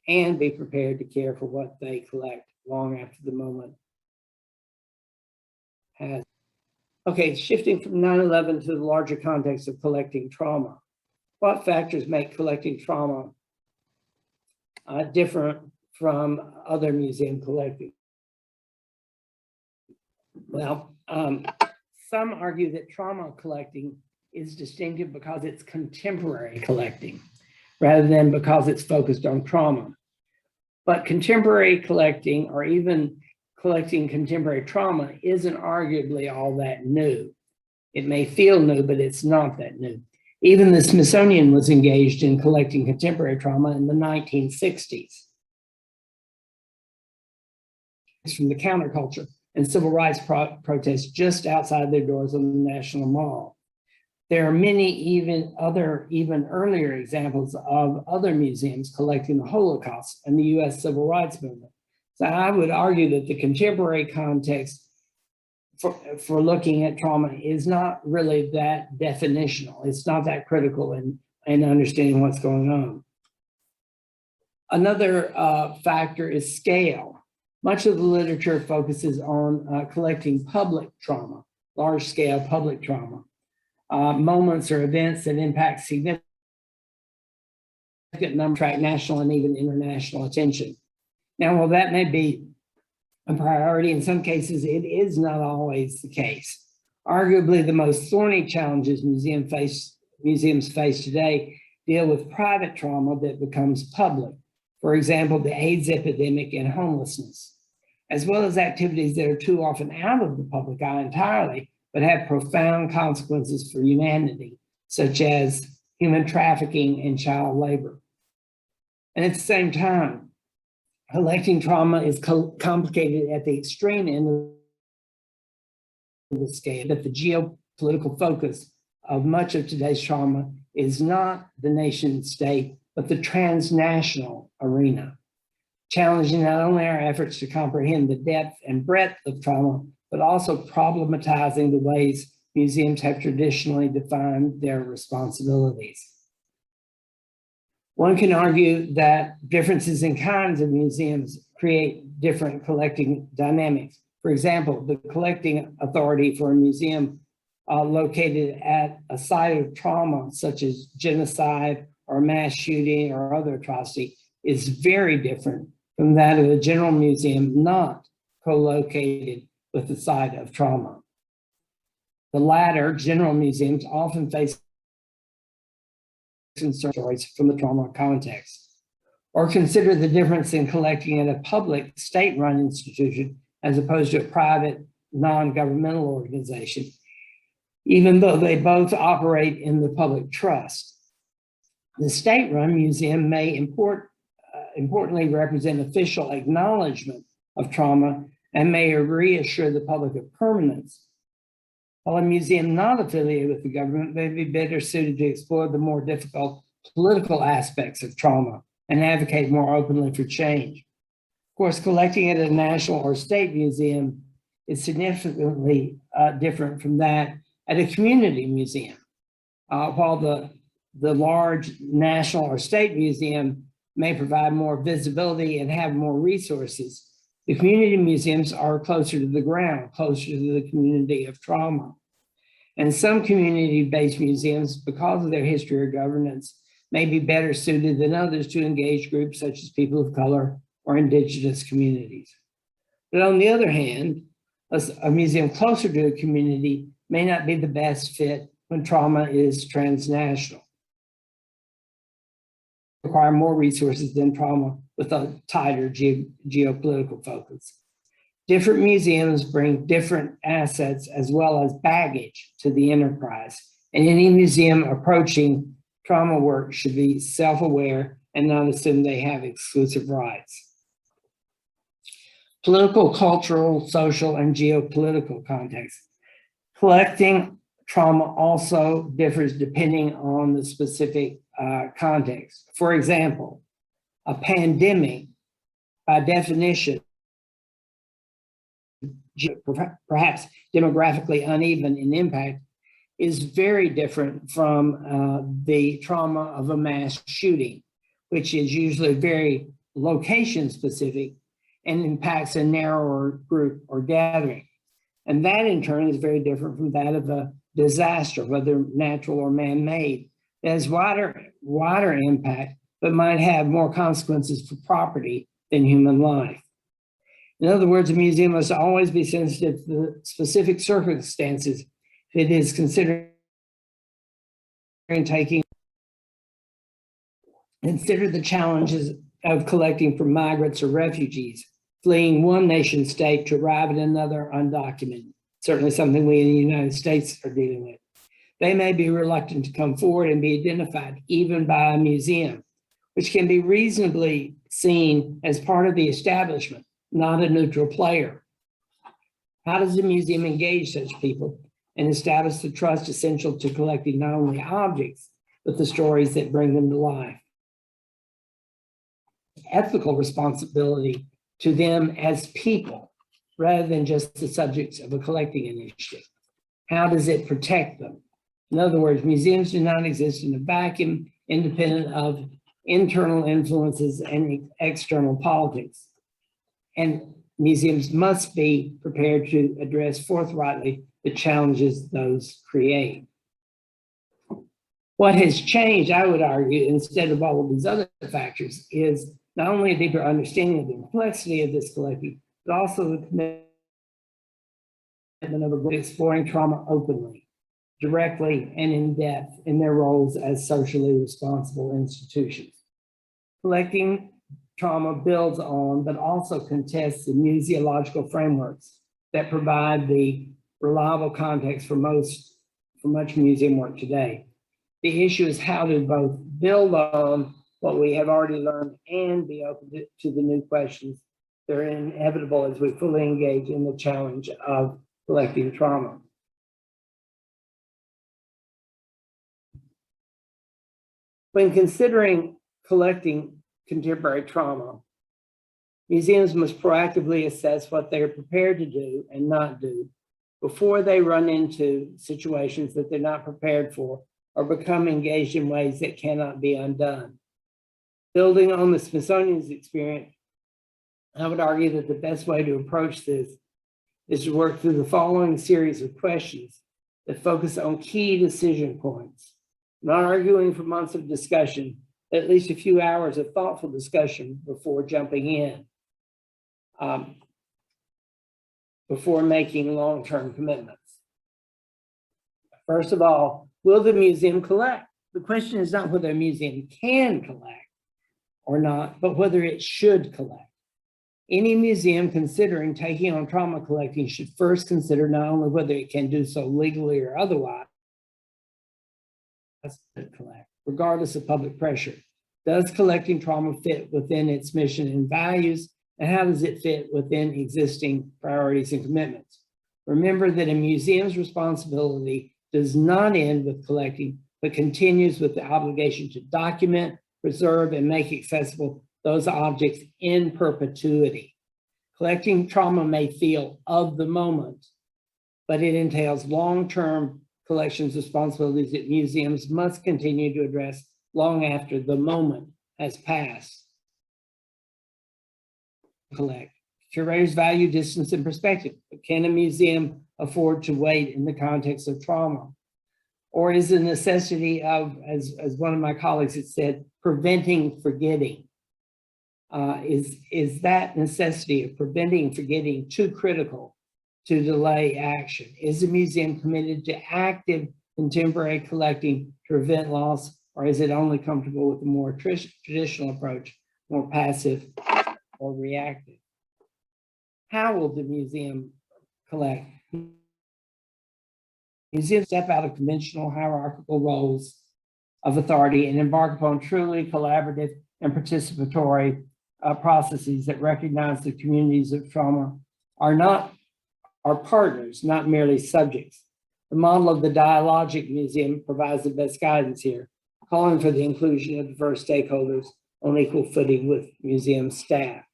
and be prepared to care for what they collect long after the moment has. Okay, shifting from 9/11 to the larger context of collecting trauma. What factors make collecting trauma different from other museum collecting? Well, some argue that trauma collecting is distinctive because it's contemporary collecting, rather than because it's focused on trauma. But contemporary collecting, or even collecting contemporary trauma, isn't arguably all that new. It may feel new, but it's not that new. Even the Smithsonian was engaged in collecting contemporary trauma in the 1960s. From the counterculture and civil rights protests just outside their doors on the National Mall. There are many even earlier examples of other museums collecting the Holocaust and the US civil rights movement. So I would argue that the contemporary context for looking at trauma is not really that definitional. It's not that critical in understanding what's going on. Another factor is scale. Much of the literature focuses on collecting public trauma, large-scale public trauma. Moments or events that impact significant numbers, attract national and even international attention. Now, while that may be a priority, in some cases, it is not always the case. Arguably, the most thorny challenges museums face today deal with private trauma that becomes public. For example, the AIDS epidemic and homelessness, as well as activities that are too often out of the public eye entirely, but have profound consequences for humanity, such as human trafficking and child labor. And at the same time, collecting trauma is complicated at the extreme end of the scale, that the geopolitical focus of much of today's trauma is not the nation state, but the transnational arena, challenging not only our efforts to comprehend the depth and breadth of trauma, but also problematizing the ways museums have traditionally defined their responsibilities. One can argue that differences in kinds of museums create different collecting dynamics. For example, the collecting authority for a museum located at a site of trauma, such as genocide or mass shooting or other atrocity, is very different from that of a general museum not co-located with the site of trauma. The latter, general museums, often face concerns from the trauma context. Or consider the difference in collecting at a public state-run institution as opposed to a private non-governmental organization, even though they both operate in the public trust. The state-run museum may importantly represent official acknowledgement of trauma and may reassure the public of permanence, while a museum not affiliated with the government may be better suited to explore the more difficult political aspects of trauma and advocate more openly for change. Of course, collecting at a national or state museum is significantly different from that at a community museum. While the large national or state museum may provide more visibility and have more resources, the community museums are closer to the ground, closer to the community of trauma. And some community-based museums, because of their history or governance, may be better suited than others to engage groups such as people of color or indigenous communities. But on the other hand, a museum closer to a community may not be the best fit when trauma is transnational. Require more resources than trauma with a tighter geopolitical focus. Different museums bring different assets as well as baggage to the enterprise, and any museum approaching trauma work should be self-aware and not assume they have exclusive rights. Political, cultural, social, and geopolitical context. Collecting trauma also differs depending on the specific context. For example, a pandemic, by definition, perhaps demographically uneven in impact, is very different from the trauma of a mass shooting, which is usually very location specific and impacts a narrower group or gathering. And that in turn is very different from that of a disaster, whether natural or man-made. It has wider impact, but might have more consequences for property than human life. In other words, a museum must always be sensitive to the specific circumstances it is considering taking. Consider the challenges of collecting from migrants or refugees, fleeing one nation state to arrive in another undocumented, certainly something we in the United States are dealing with. They may be reluctant to come forward and be identified even by a museum, which can be reasonably seen as part of the establishment, not a neutral player. How does a museum engage such people and establish the trust essential to collecting not only objects, but the stories that bring them to life? Ethical responsibility to them as people, rather than just the subjects of a collecting initiative. How does it protect them? In other words, museums do not exist in a vacuum, independent of internal influences and external politics. And museums must be prepared to address forthrightly the challenges those create. What has changed, I would argue, instead of all of these other factors, is not only a deeper understanding of the complexity of this collecting, but also the commitment of exploring trauma openly, directly, and in depth in their roles as socially responsible institutions. Collecting trauma builds on, but also contests the museological frameworks that provide the reliable context for much museum work today. The issue is how to both build on what we have already learned and be open to the new questions that are inevitable as we fully engage in the challenge of collecting trauma. When considering collecting contemporary trauma, museums must proactively assess what they are prepared to do and not do before they run into situations that they're not prepared for or become engaged in ways that cannot be undone. Building on the Smithsonian's experience, I would argue that the best way to approach this is to work through the following series of questions that focus on key decision points, not arguing for months of discussion, but at least a few hours of thoughtful discussion before jumping in, before making long-term commitments. First of all, will the museum collect? The question is not whether a museum can collect or not, but whether it should collect. Any museum considering taking on trauma collecting should first consider not only whether it can do so legally or otherwise, collect, regardless of public pressure. Does collecting trauma fit within its mission and values? And how does it fit within existing priorities and commitments? Remember that a museum's responsibility does not end with collecting, but continues with the obligation to document, preserve, and make accessible those objects in perpetuity. Collecting trauma may feel of the moment, but it entails long-term collections responsibilities that museums must continue to address long after the moment has passed. Collect. Curators value distance and perspective, but can a museum afford to wait in the context of trauma? Or is the necessity of, as one of my colleagues had said, preventing forgetting? is that necessity of preventing from getting too critical to delay action? Is the museum committed to active contemporary collecting to prevent loss, or is it only comfortable with a more traditional approach, more passive or reactive? How will the museum collect? Museums step out of conventional hierarchical roles of authority and embark upon truly collaborative and participatory processes that recognize the communities of trauma are partners, not merely subjects. The model of the dialogic museum provides the best guidance here, calling for the inclusion of diverse stakeholders on equal footing with museum staff.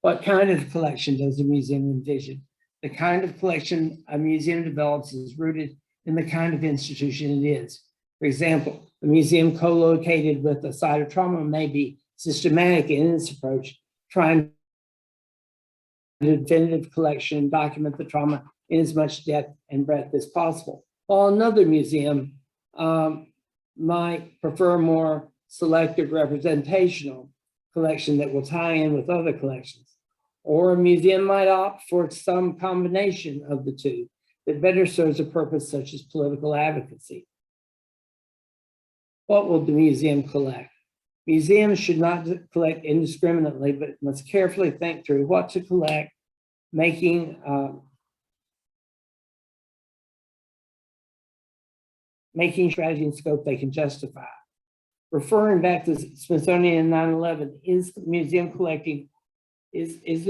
What kind of collection does the museum envision? The kind of collection a museum develops is rooted in the kind of institution it is. For example, a museum co-located with a site of trauma may be systematic in its approach, trying to definitive collection and document the trauma in as much depth and breadth as possible. While another museum might prefer more selective representational collection that will tie in with other collections. Or a museum might opt for some combination of the two that better serves a purpose such as political advocacy. What will the museum collect? Museums should not collect indiscriminately, but must carefully think through what to collect, making strategy and scope they can justify. Referring back to Smithsonian in 9/11, is the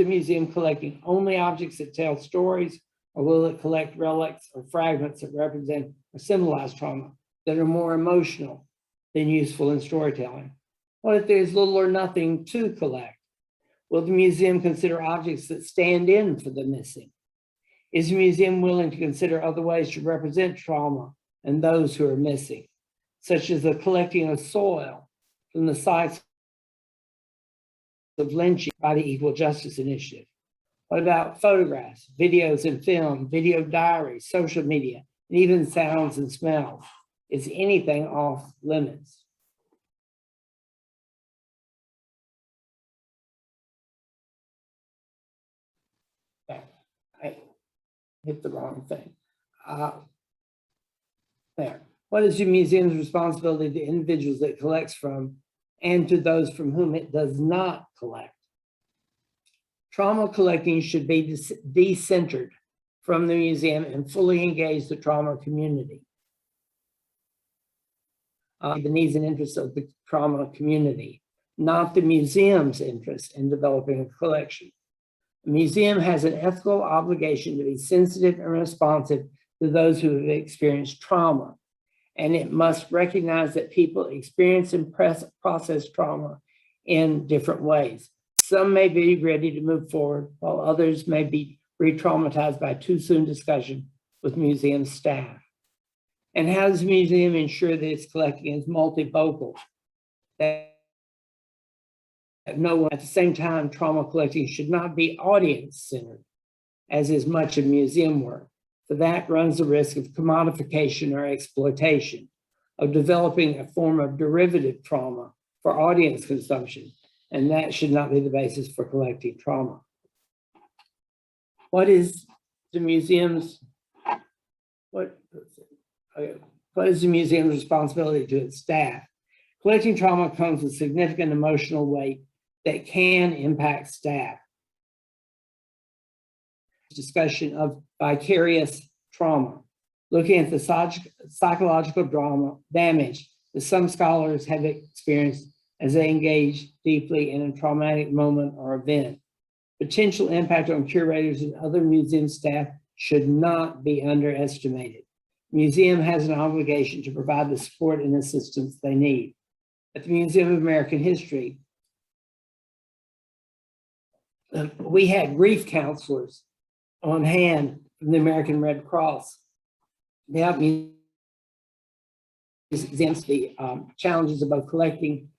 museum collecting only objects that tell stories, or will it collect relics or fragments that represent or symbolize trauma that are more emotional than useful in storytelling? What if there's little or nothing to collect? Will the museum consider objects that stand in for the missing? Is the museum willing to consider other ways to represent trauma and those who are missing, such as the collecting of soil from the sites of lynching by the Equal Justice Initiative? What about photographs, videos and film, video diaries, social media, and even sounds and smells? Is anything off limits? I hit the wrong thing. There. What is the museum's responsibility to individuals it collects from and to those from whom it does not collect? Trauma collecting should be decentered from the museum and fully engage the trauma community. The needs and interests of the trauma community, not the museum's interest in developing a collection. The museum has an ethical obligation to be sensitive and responsive to those who have experienced trauma, and it must recognize that people experience and process trauma in different ways. Some may be ready to move forward, while others may be re-traumatized by too soon discussion with museum staff. And how does the museum ensure that its collecting is multifocal? That no one, at the same time, trauma collecting should not be audience-centered, as is much of museum work. For that runs the risk of commodification or exploitation, of developing a form of derivative trauma for audience consumption, and that should not be the basis for collecting trauma. What is the museum's responsibility to its staff? Collecting trauma comes with significant emotional weight that can impact staff. Discussion of vicarious trauma, looking at the psychological damage that some scholars have experienced as they engage deeply in a traumatic moment or event. Potential impact on curators and other museum staff should not be underestimated. The museum has an obligation to provide the support and assistance they need. At the Museum of American History, we had grief counselors on hand from the American Red Cross to help museums the challenges of both collecting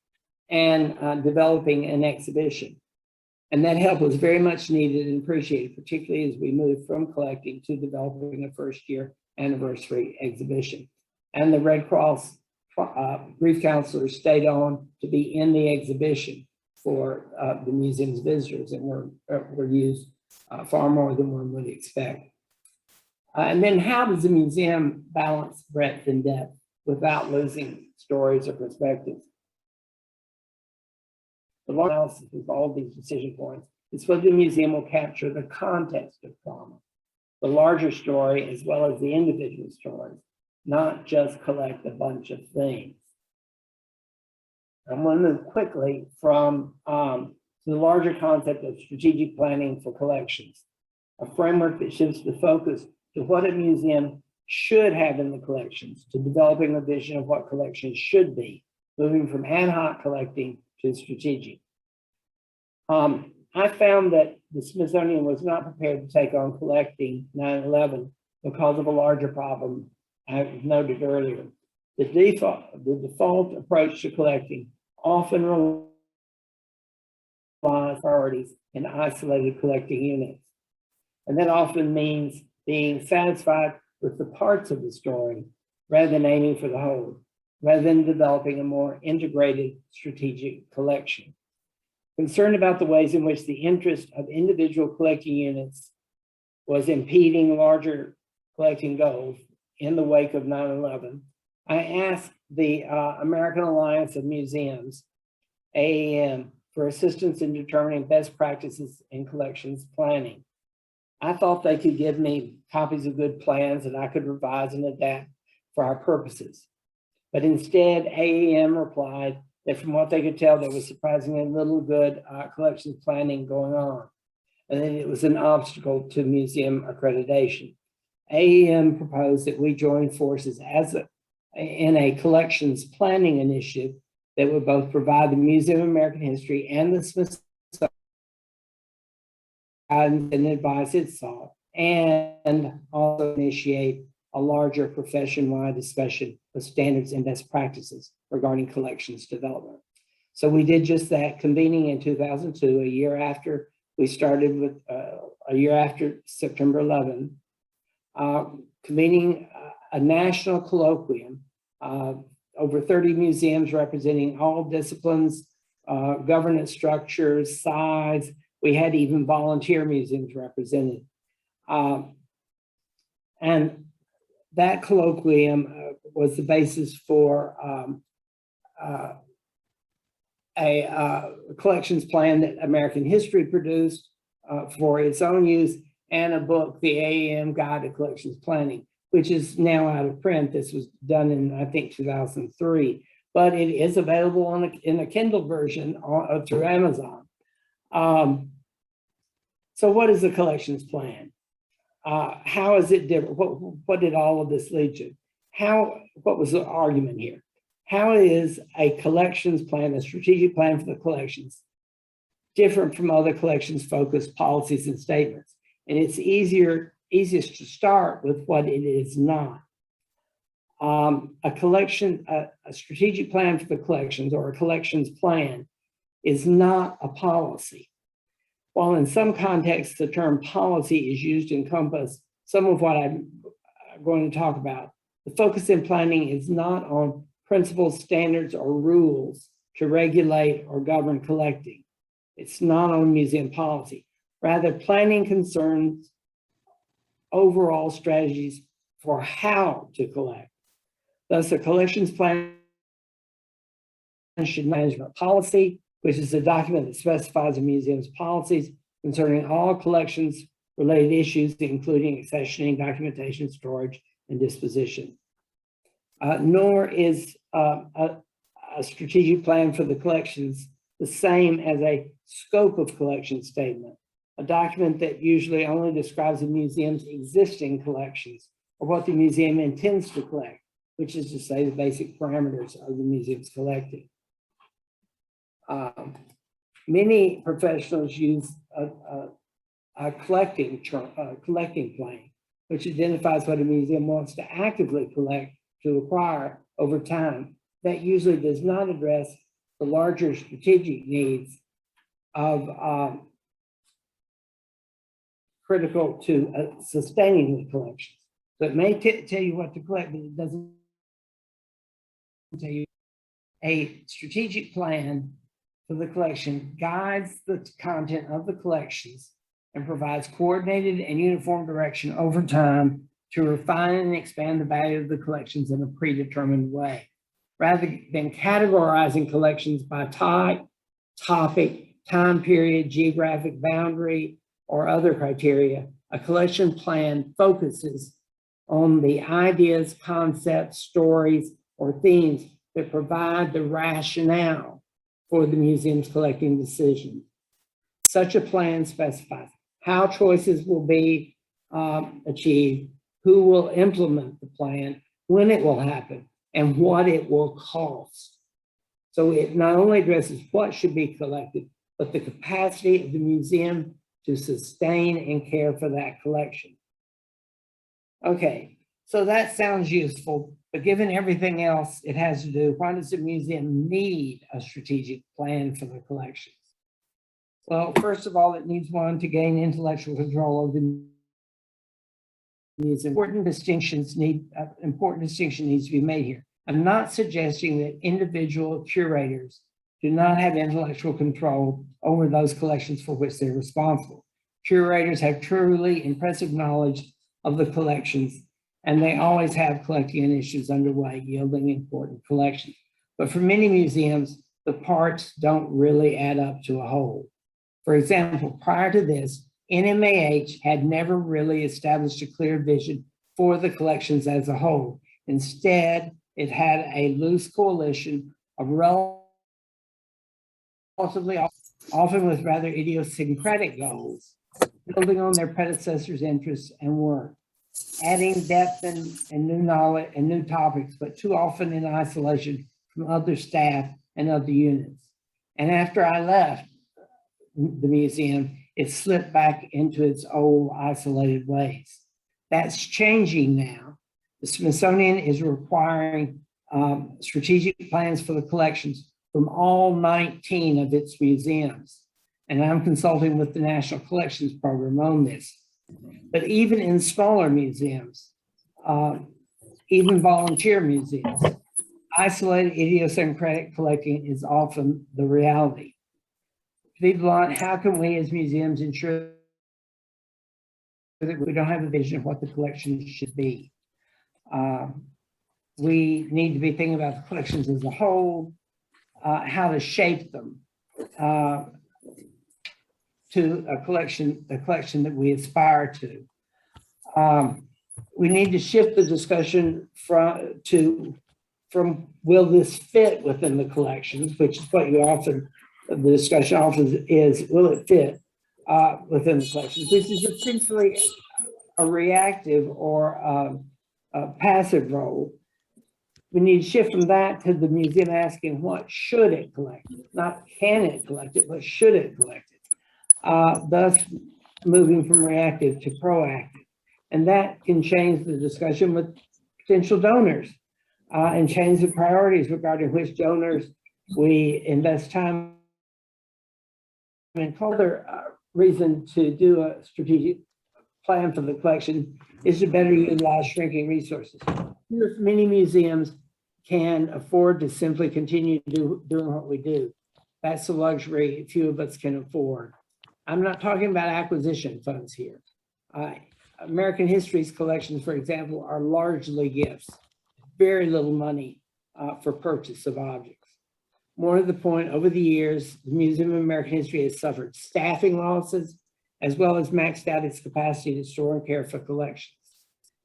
and developing an exhibition. And that help was very much needed and appreciated, particularly as we moved from collecting to developing a first-year anniversary exhibition. And the Red Cross grief counselors stayed on to be in the exhibition for the museum's visitors, and were used far more than one would expect. And then how does the museum balance breadth and depth without losing stories or perspectives? The long analysis of all these decision points is whether the museum will capture the context of trauma, the larger story as well as the individual stories, not just collect a bunch of things. I'm going to move quickly from to the larger concept of strategic planning for collections, a framework that shifts the focus to what a museum should have in the collections, to developing a vision of what collections should be, moving from ad hoc collecting to strategic. I found that the Smithsonian was not prepared to take on collecting 9/11 because of a larger problem I noted earlier. The default approach to collecting often relies on priorities in isolated collecting units. And that often means being satisfied with the parts of the story rather than aiming for the whole, rather than developing a more integrated strategic collection. Concerned about the ways in which the interest of individual collecting units was impeding larger collecting goals in the wake of 9/11, I asked the American Alliance of Museums, AAM, for assistance in determining best practices in collections planning. I thought they could give me copies of good plans that I could revise and adapt for our purposes. But instead, AAM replied that from what they could tell, there was surprisingly little good collections planning going on, and that it was an obstacle to museum accreditation. AAM proposed that we join forces in a collections planning initiative that would both provide the Museum of American History and the Smithsonian guidance and advice it sought, and also initiate a larger profession-wide discussion of standards and best practices regarding collections development. So we did just that, convening in 2002, a year after we started with, a year after September 11, convening a national colloquium, over 30 museums representing all disciplines, governance structures, size. We had even volunteer museums represented. And that colloquium was the basis for a collections plan that American History produced for its own use, and a book, the AAM Guide to Collections Planning, which is now out of print. This was done in, I think, 2003, but it is available in a Kindle version through Amazon. So what is the collections plan? How is it different? What did all of this lead to? What was the argument here? How is a collections plan, a strategic plan for the collections, different from other collections focused policies and statements? And it's easiest to start with what it is not. A strategic plan for the collections, or a collections plan, is not a policy. While in some contexts the term policy is used to encompass some of what I'm going to talk about, the focus in planning is not on principles, standards, or rules to regulate or govern collecting. It's not on museum policy. Rather, planning concerns overall strategies for how to collect. Thus, a collections plan should management policy, which is a document that specifies a museum's policies concerning all collections related issues, including accessioning, documentation, storage, and disposition. Nor is a strategic plan for the collections the same as a scope of collection statement, a document that usually only describes a museum's existing collections or what the museum intends to collect, which is to say the basic parameters of the museum's collecting. Many professionals use a collecting plan, which identifies what a museum wants to actively collect to acquire over time. That usually does not address the larger strategic needs of critical to sustaining the collections. So it may tell you what to collect, but it doesn't tell you. A strategic plan for the collection guides the content of the collections and provides coordinated and uniform direction over time to refine and expand the value of the collections in a predetermined way. Rather than categorizing collections by type, topic, time period, geographic boundary, or other criteria, a collection plan focuses on the ideas, concepts, stories, or themes that provide the rationale for the museum's collecting decisions. Such a plan specifies how choices will be achieved, who will implement the plan, when it will happen, and what it will cost. So it not only addresses what should be collected, but the capacity of the museum to sustain and care for that collection. Okay, so that sounds useful, but given everything else it has to do, why does the museum need a strategic plan for the collections? Well, first of all, it needs one to gain intellectual control of the museum. Important distinction needs to be made here. I'm not suggesting that individual curators do not have intellectual control over those collections for which they're responsible. Curators have truly impressive knowledge of the collections, and they always have collecting initiatives underway yielding important collections. But for many museums, the parts don't really add up to a whole. For example, prior to this, NMAH had never really established a clear vision for the collections as a whole. Instead, it had a loose coalition of relatively often with rather idiosyncratic goals, building on their predecessors' interests and work, adding depth and new knowledge and new topics, but too often in isolation from other staff and other units. And after I left the museum, it slipped back into its old isolated ways. That's changing now. The Smithsonian is requiring strategic plans for the collections from all 19 of its museums. And I'm consulting with the National Collections Program on this. But even in smaller museums, even volunteer museums, isolated idiosyncratic collecting is often the reality. To be blunt, how can we as museums ensure that we don't have a vision of what the collections should be? We need to be thinking about the collections as a whole, how to shape them to a collection that we aspire to. We need to shift the discussion from will this fit within the collections, which is what the discussion often is, will it fit within the collections, which is essentially a reactive or a passive role. We need to shift from that to the museum asking what should it collect, not can it collect it, but should it collect it, thus moving from reactive to proactive. And that can change the discussion with potential donors and change the priorities regarding which donors we invest time in. Another reason to do a strategic plan for the collection is to better utilize shrinking resources. Many museums can afford to simply continue doing what we do. That's a luxury few of us can afford. I'm not talking about acquisition funds here. American History's collections, for example, are largely gifts, very little money for purchase of objects. More to the point, over the years, the Museum of American History has suffered staffing losses, as well as maxed out its capacity to store and care for collections.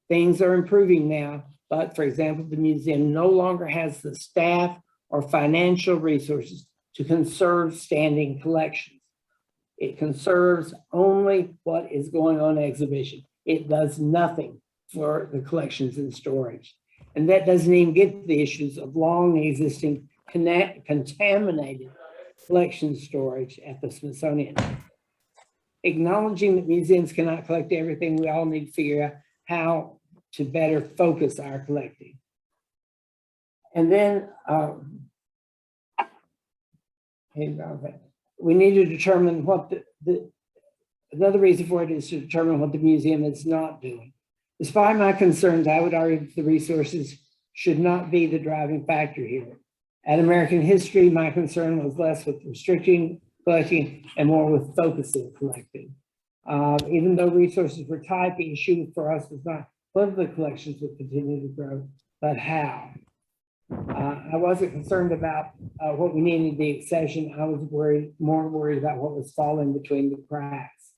Things are improving now, but for example, the museum no longer has the staff or financial resources to conserve standing collections. It conserves only what is going on exhibition. It does nothing for the collections in storage. And that doesn't even get to the issues of long existing contaminated collection storage at the Smithsonian. Acknowledging that museums cannot collect everything, we all need to figure out how to better focus our collecting. And then we need to determine what another reason for it is to determine what the museum is not doing. Despite my concerns, I would argue that the resources should not be the driving factor here. At American History, my concern was less with restricting collecting and more with focusing collecting. Even though resources were tight, the issue for us was not whether the collections would continue to grow, but how. I wasn't concerned about what we needed the accession. I was more worried about what was falling between the cracks.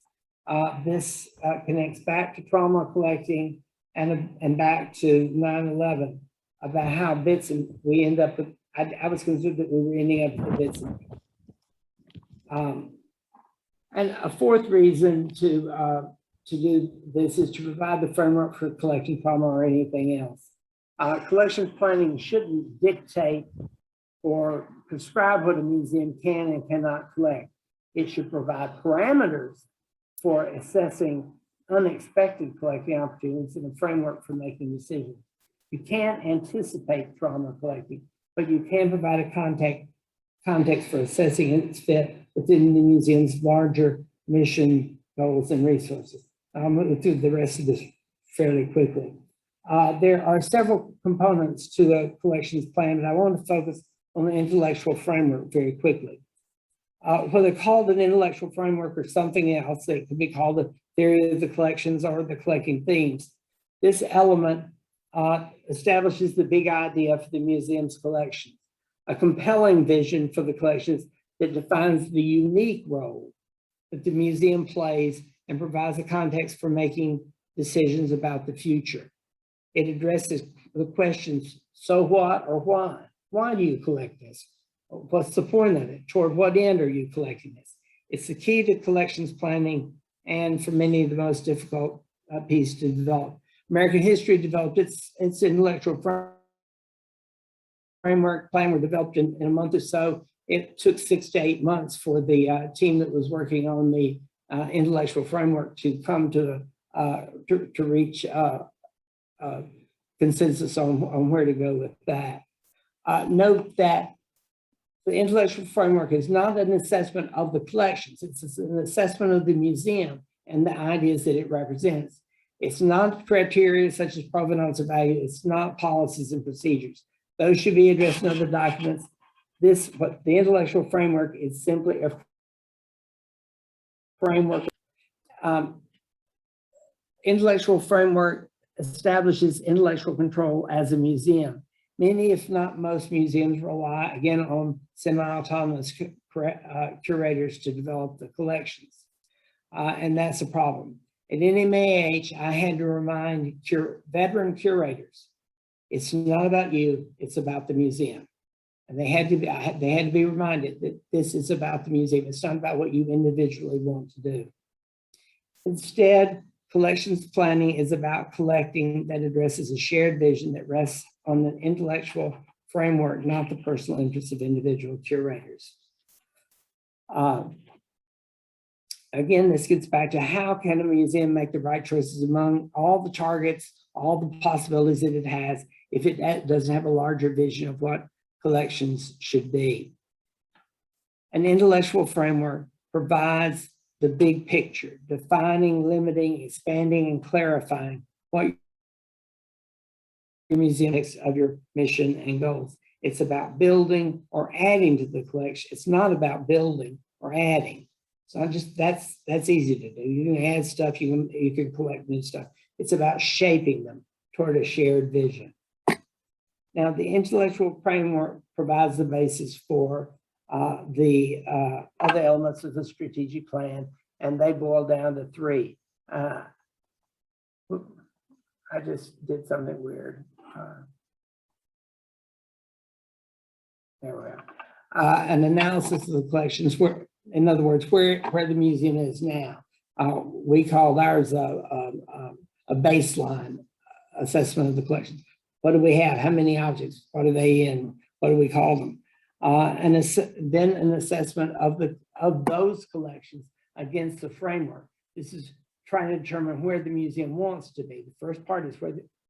This connects back to trauma collecting and back to 9/11 about how bits and we end up with. I was concerned that we were ending up with bits and a fourth reason to do this is to provide the framework for collecting trauma or anything else. Collections planning shouldn't dictate or prescribe what a museum can and cannot collect. It should provide parameters for assessing unexpected collecting opportunities and a framework for making decisions. You can't anticipate trauma collecting, but you can provide a context for assessing its fit within the museum's larger mission, goals, and resources. I'll move through the rest of this fairly quickly. There are several components to a collections plan, but I want to focus on the intellectual framework very quickly. Whether called an intellectual framework or something else, it could be called the theory of the collections or the collecting themes. This element establishes the big idea for the museum's collections, a compelling vision for the collections that defines the unique role that the museum plays and provides a context for making decisions about the future. It addresses the questions, so what or why? Why do you collect this? What's the point of it? Toward what end are you collecting this? It's the key to collections planning and for many the most difficult piece to develop. American History developed its intellectual framework plan were developed in a month or so. It took 6 to 8 months for the team that was working on the intellectual framework to come to reach consensus on where to go with that. Note that the intellectual framework is not an assessment of the collections. It's an assessment of the museum and the ideas that it represents. It's not criteria such as provenance or value. It's not policies and procedures. Those should be addressed in other documents. But the intellectual framework is simply a framework. Intellectual framework establishes intellectual control as a museum. Many, if not most, museums rely, again, on semi-autonomous curators to develop the collections. And that's a problem. At NMAH, I had to remind veteran curators, it's not about you, it's about the museum. And they had to be reminded that this is about the museum. It's not about what you individually want to do. Instead, collections planning is about collecting that addresses a shared vision that rests on the intellectual framework, not the personal interests of individual curators. Again, this gets back to how can a museum make the right choices among all the targets, all the possibilities that it has, if it doesn't have a larger vision of what collections should be. An intellectual framework provides the big picture, defining, limiting, expanding, and clarifying what your museum is of your mission and goals. It's about building or adding to the collection. It's not about building or adding. So that's easy to do. You can add stuff, you can collect new stuff. It's about shaping them toward a shared vision. Now, the intellectual framework provides the basis for the other elements of the strategic plan, and they boil down to 3. I just did something weird. There we are. An analysis of the collections, in other words, where the museum is now. We called ours a baseline assessment of the collections. What do we have? How many objects? What are they in? What do we call them? And then an assessment of those collections against the framework. This is trying to determine where the museum wants to be. The first part is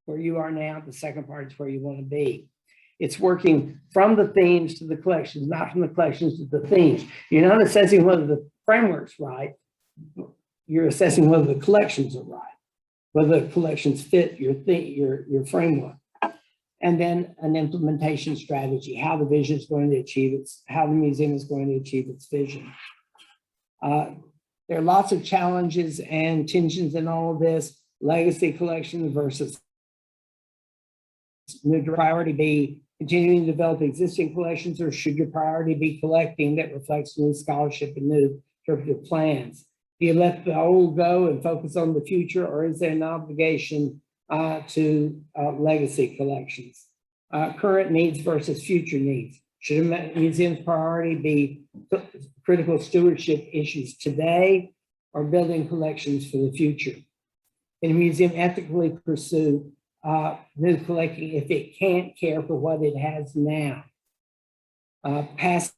where you are now. The second part is where you want to be. It's working from the themes to the collections, not from the collections to the themes. You're not assessing whether the framework's right. You're assessing whether the collections are right, whether the collections fit your framework. and then an implementation strategy, how the vision is going to achieve how the museum is going to achieve its vision. There are lots of challenges and tensions in all of this. Legacy collections versus new priority be continuing to develop existing collections, or should your priority be collecting that reflects new scholarship and new interpretive plans? Do you let the old go and focus on the future, or is there an obligation to legacy collections? Current needs versus future needs. Should a museum's priority be critical stewardship issues today, or building collections for the future? Can a museum ethically pursue new collecting if it can't care for what it has now? Passive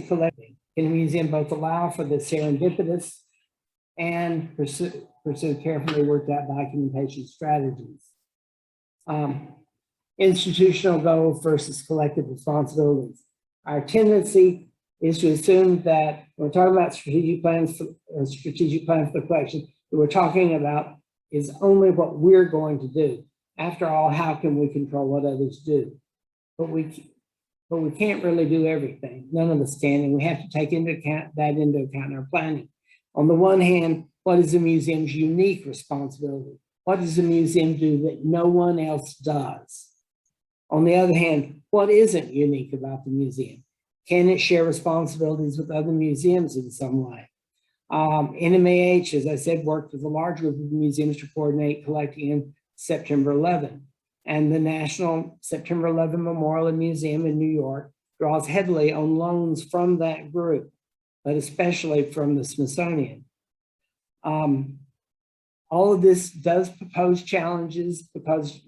collecting. Can a museum both allow for the serendipitous and pursue carefully worked out documentation strategies? Institutional goals versus collective responsibilities. Our tendency is to assume that when we're talking about strategic plans for the collection, that we're talking about is only what we're going to do. After all, how can we control what others do? But we can't really do everything. None of us can, and we have to take that into account in our planning. On the one hand, what is the museum's unique responsibility? What does the museum do that no one else does? On the other hand, what isn't unique about the museum? Can it share responsibilities with other museums in some way? NMAH, as I said, worked with a large group of museums to coordinate collecting in September 11. And the National September 11 Memorial and Museum in New York draws heavily on loans from that group, but especially from the Smithsonian. All of this does pose challenges because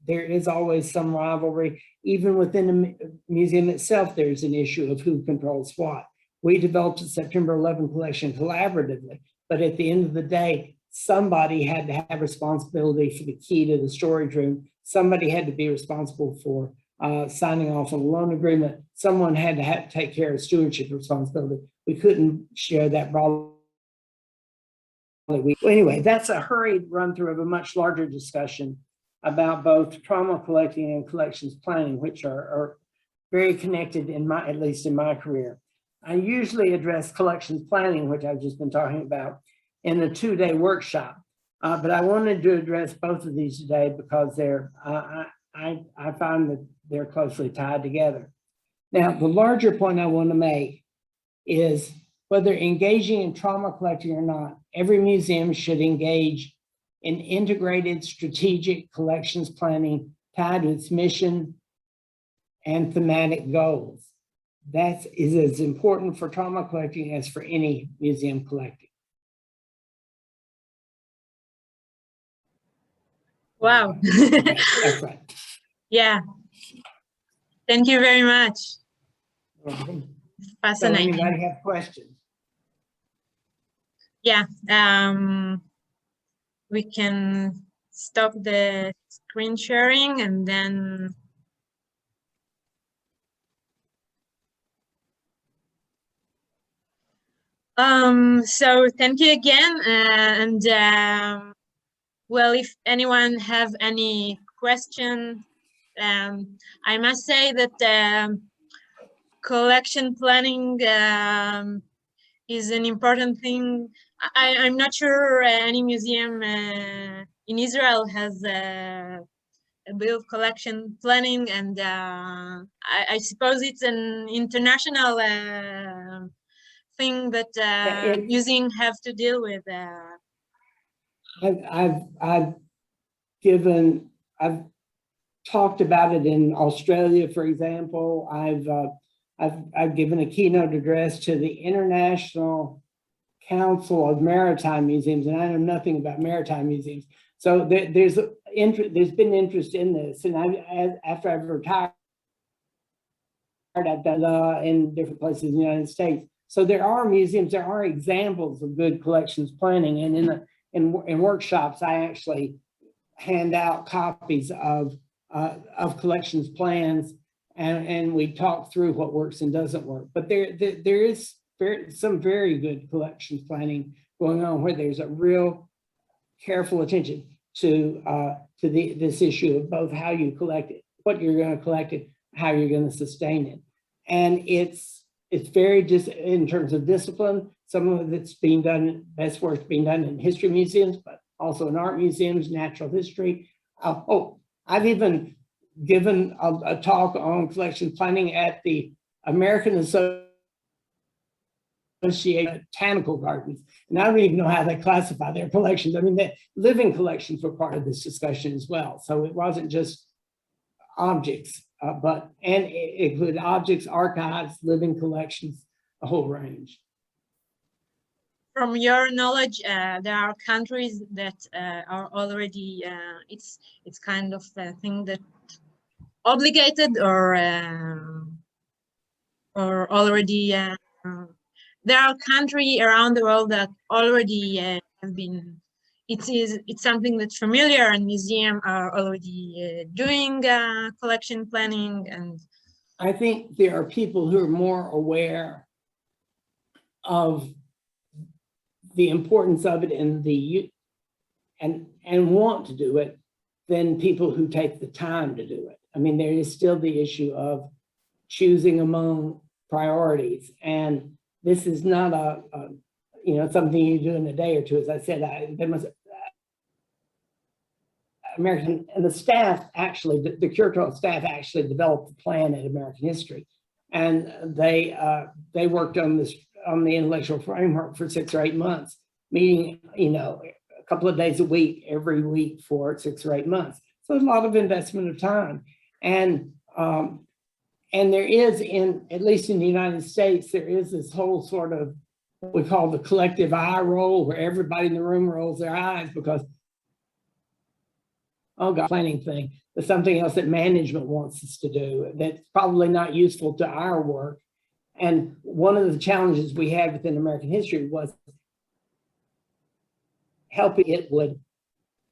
there is always some rivalry. Even within the museum itself, there's an issue of who controls what. We developed a September 11 collection collaboratively, but at the end of the day, somebody had to have responsibility for the key to the storage room. Somebody had to be responsible for signing off on a loan agreement. Someone had to take care of stewardship responsibility. We couldn't share that problem. Anyway, that's a hurried run through of a much larger discussion about both trauma collecting and collections planning, which are very connected at least in my career. I usually address collections planning, which I've just been talking about, in a 2-day workshop. But I wanted to address both of these today because I find that they're closely tied together. Now, the larger point I want to make is whether engaging in trauma collecting or not, every museum should engage in integrated strategic collections planning tied to its mission and thematic goals. That is as important for trauma collecting as for any museum collecting. Wow. That's right. Yeah. Thank you very much. Fascinating. So anybody have questions? Yeah. We can stop the screen sharing and then so thank you again, well, if anyone have any question, I must say that collection planning is an important thing. I'm not sure any museum in Israel has a bit of collection planning, and I suppose it's an international thing that museums have to deal with. I've talked about it in Australia, for example. I've given a keynote address to the International Council of Maritime Museums, and I know nothing about maritime museums. So there's been interest in this, and after I've retired, I've done in different places in the United States. So there are museums, there are examples of good collections planning, and in workshops, I actually hand out copies of collections plans, and we talk through what works and doesn't work. But there is some very good collections planning going on where there's a real careful attention this issue of both how you collect it, what you're going to collect it, how you're going to sustain it. And it's very just in terms of discipline. Some of it's being done, best work's being done in history museums, but also in art museums, natural history. I've even given a talk on collection planning at the American Association of Botanical Gardens. And I don't even know how they classify their collections. I mean, the living collections were part of this discussion as well. So it wasn't just objects, and it included objects, archives, living collections, a whole range. From your knowledge, there are countries that are already, it's kind of a thing that obligated or already, there are countries around the world that already have been, it's something that's familiar, and museums are already doing collection planning. And I think there are people who are more aware of the importance of it and want to do it than people who take the time to do it. I mean, there is still the issue of choosing among priorities, and this is not something you do in a day or two. As I said, American, and the staff actually, the curatorial staff actually developed the plan at American History, and they worked on the intellectual framework for 6 or 8 months, meeting, a couple of days a week, every week for 6 or 8 months. So there's a lot of investment of time. And there is, at least in the United States, there is this whole sort of what we call the collective eye roll, where everybody in the room rolls their eyes because, oh God, planning thing. There's something else that management wants us to do that's probably not useful to our work. And one of the challenges we had within American history was helping it would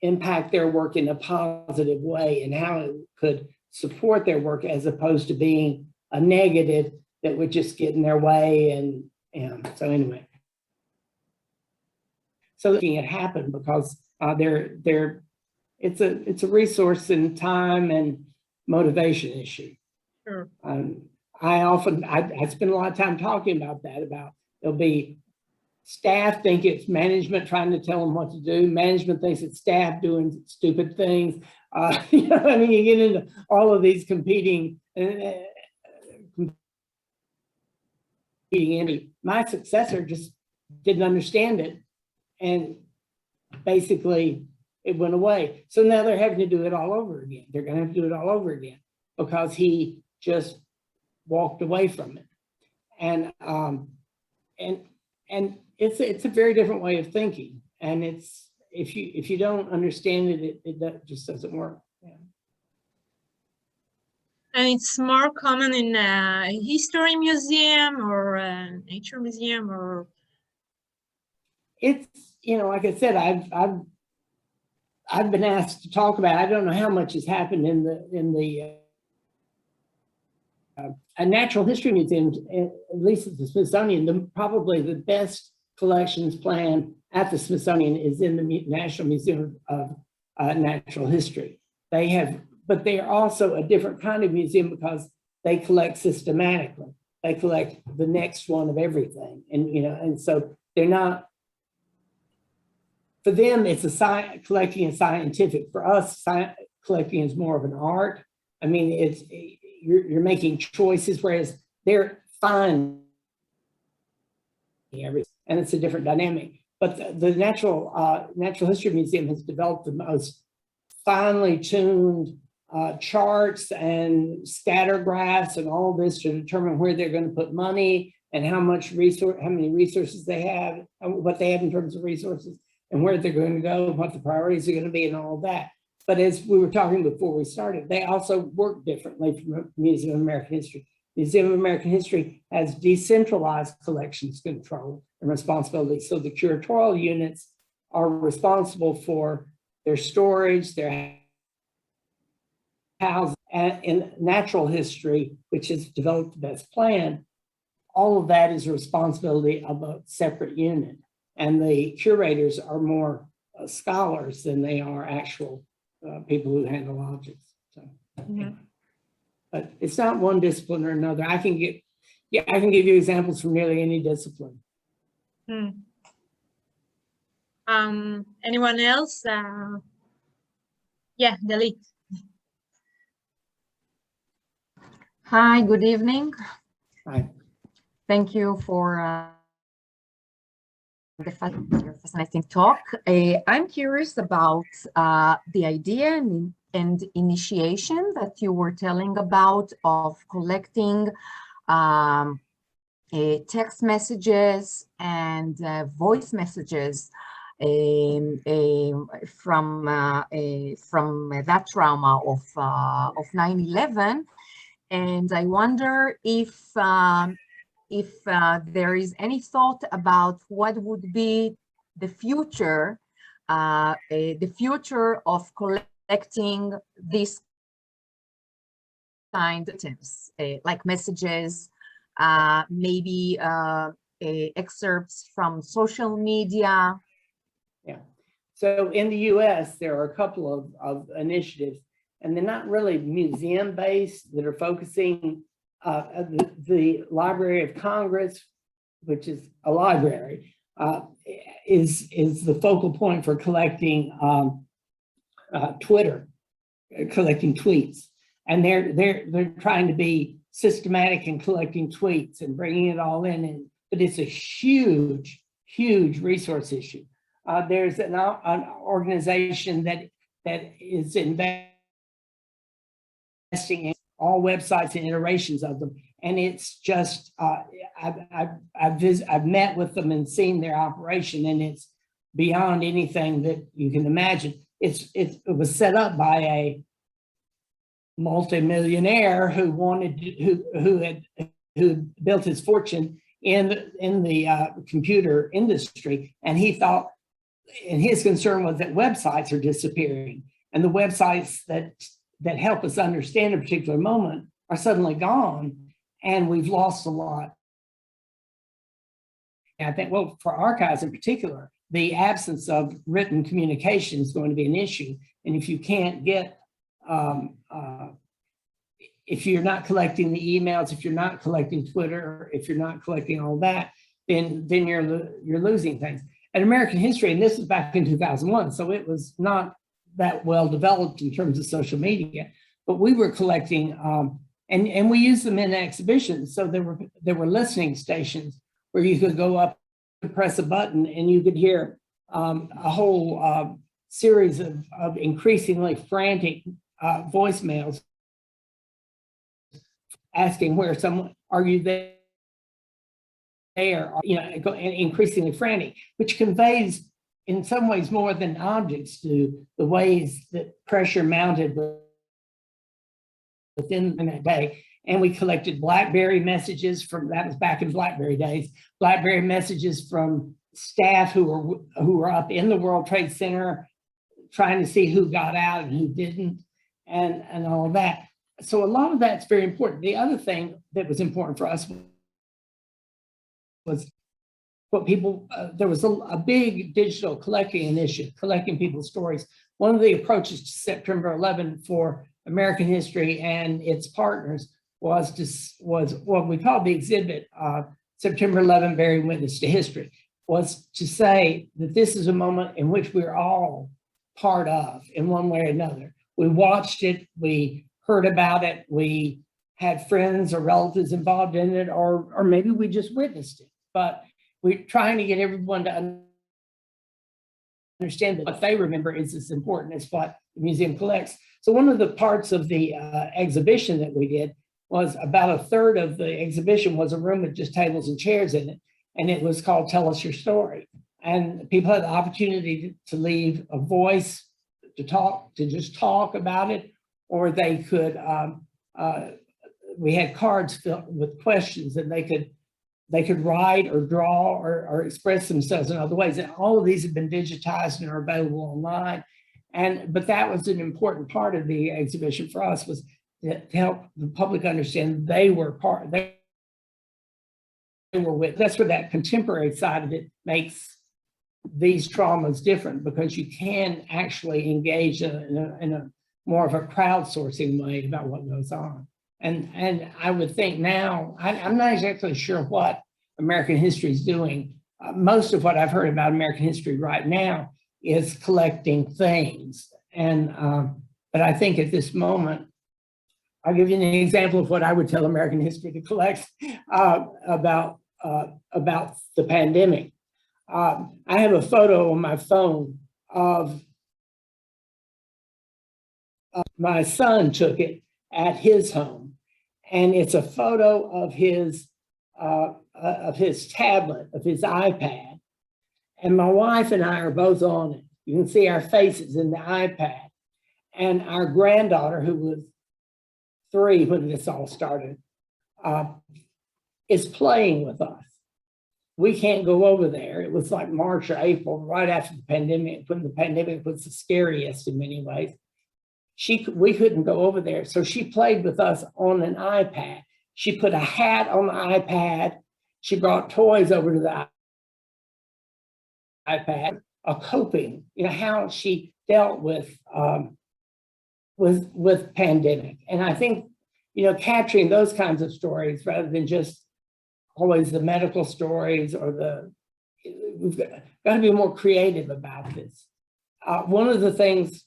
impact their work in a positive way and how it could support their work as opposed to being a negative that would just get in their way. And so anyway, so making it happen because it's a resource and time and motivation issue. Sure. I spend a lot of time talking about that, about there'll be staff think it's management trying to tell them what to do. Management thinks it's staff doing stupid things. You get into all of these competing my successor just didn't understand it. And basically it went away. So now they're having to do it all over again. They're going to have to do it all over again because he just walked away from it. And it's a very different way of thinking. And it's, if you don't understand it, it just doesn't work. Yeah. And it's more common in a history museum or a nature museum, or it's, like I said, I've been asked to talk about, I don't know how much has happened in the natural history museums, at least at the Smithsonian. Probably the best collections plan at the Smithsonian is in the National Museum of Natural History. But they are also a different kind of museum because they collect systematically. They collect the next one of everything, and so they're not. For them, it's collecting is scientific. For us, collecting is more of an art. I mean, you're making choices, whereas they're finding everything, and it's a different dynamic. But the Natural History Museum has developed the most finely tuned charts and scatter graphs and all this to determine where they're going to put money and how many resources they have, what they have in terms of resources, and where they're going to go, what the priorities are going to be, and all of that. But as we were talking before we started, they also work differently from the Museum of American History. Museum of American History has decentralized collections control and responsibility. So the curatorial units are responsible for their storage, their housing. And in natural history, which has developed the best plan, all of that is a responsibility of a separate unit. And the curators are more scholars than they are actual people who handle objects. So, but it's not one discipline or another. I can give you examples from nearly any discipline. Anyone else? Yeah, Delete. Hi, good evening. Hi. Thank you for your fascinating talk. I'm curious about the idea and initiation that you were telling about of collecting text messages and voice messages from that trauma of 9/11, and I wonder if there is any thought about what would be the future of collecting these kind of items, like messages, maybe excerpts from social media. Yeah. So in the US, there are a couple of initiatives, and they're not really museum-based, that are focusing. The Library of Congress, which is a library, is the focal point for collecting Twitter, collecting tweets, and they're trying to be systematic in collecting tweets and bringing it all in. But it's a huge resource issue. There's an organization that is investing in all websites and iterations of them, and it's just I've met with them and seen their operation, and it's beyond anything that you can imagine. It was set up by a multimillionaire who built his fortune in the computer industry, and he thought, and his concern was that websites are disappearing, and the websites that help us understand a particular moment are suddenly gone, and we've lost a lot. And I think, well, for archives in particular, the absence of written communication is going to be an issue. And if you can't get, if you're not collecting the emails, if you're not collecting Twitter, if you're not collecting all that, then you're losing things. At American History, and this was back in 2001, so it was not that well developed in terms of social media, but we were collecting, and we used them in exhibitions. So there were listening stations where you could go up and press a button, and you could hear a whole series of increasingly frantic voicemails asking where someone, are you there? You know, increasingly frantic, which conveys in some ways more than objects do the ways that pressure mounted within that day. And we collected BlackBerry messages from, that was back in BlackBerry days, BlackBerry messages from staff who were up in the World Trade Center trying to see who got out and who didn't, and all of that. So a lot of that's very important. The other thing that was important for us was what people, there was a big digital collecting initiative, collecting people's stories. One of the approaches to September 11 for American History and its partners was what we called the exhibit, September 11 Bearing Witness to History, was to say that this is a moment in which we're all part of in one way or another. We watched it, we heard about it, we had friends or relatives involved in it, or maybe we just witnessed it. But we're trying to get everyone to understand that what they remember is as important as what the museum collects. So one of the parts of the exhibition that we did was about a third of the exhibition was a room with just tables and chairs in it. And it was called Tell Us Your Story. And people had the opportunity to leave a voice, to just talk about it, or they could, we had cards filled with questions, and they could write or draw or express themselves in other ways. And all of these have been digitized and are available online. But that was an important part of the exhibition for us, was to help the public understand they were part, they were with. That's where that contemporary side of it makes these traumas different because you can actually engage in a more of a crowdsourcing way about what goes on. And I would think now, I'm not exactly sure what American history is doing. Most of what I've heard about American history right now is collecting things. But I think at this moment, I'll give you an example of what I would tell American history to collect about the pandemic. I have a photo on my phone of my son took it at his home, and it's a photo of his tablet, of his iPad, and my wife and I are both on it. You can see our faces in the iPad, and our granddaughter, who was 3 when this all started, is playing with us. We can't go over there. It was like March or April, right after the pandemic, when the pandemic was the scariest in many ways. We couldn't go over there. So she played with us on an iPad. She put a hat on the iPad. She brought toys over to the iPad, coping, how she dealt with pandemic. And I think, capturing those kinds of stories rather than just always the medical stories or we've got to be more creative about this. One of the things,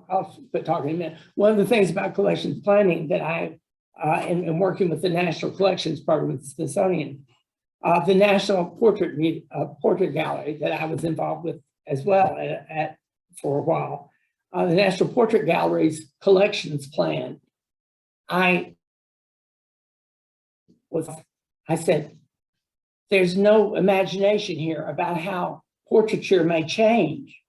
I'll quit talking in a minute. One of the things about collections planning that I, in working with the National Collections Program with the Smithsonian, the National Portrait Gallery that I was involved with as well for a while, the National Portrait Gallery's collections plan, I said, there's no imagination here about how portraiture may change.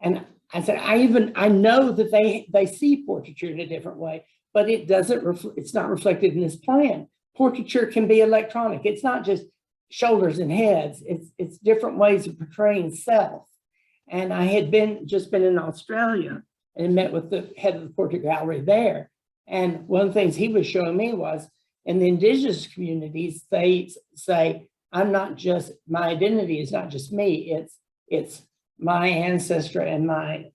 And I said, I know that they see portraiture in a different way, but it's not reflected in this plan. Portraiture can be electronic. It's not just shoulders and heads. It's different ways of portraying self. And I had just been in Australia and met with the head of the portrait gallery there. And one of the things he was showing me was in the indigenous communities, they say, my identity is not just me, it's my ancestor and my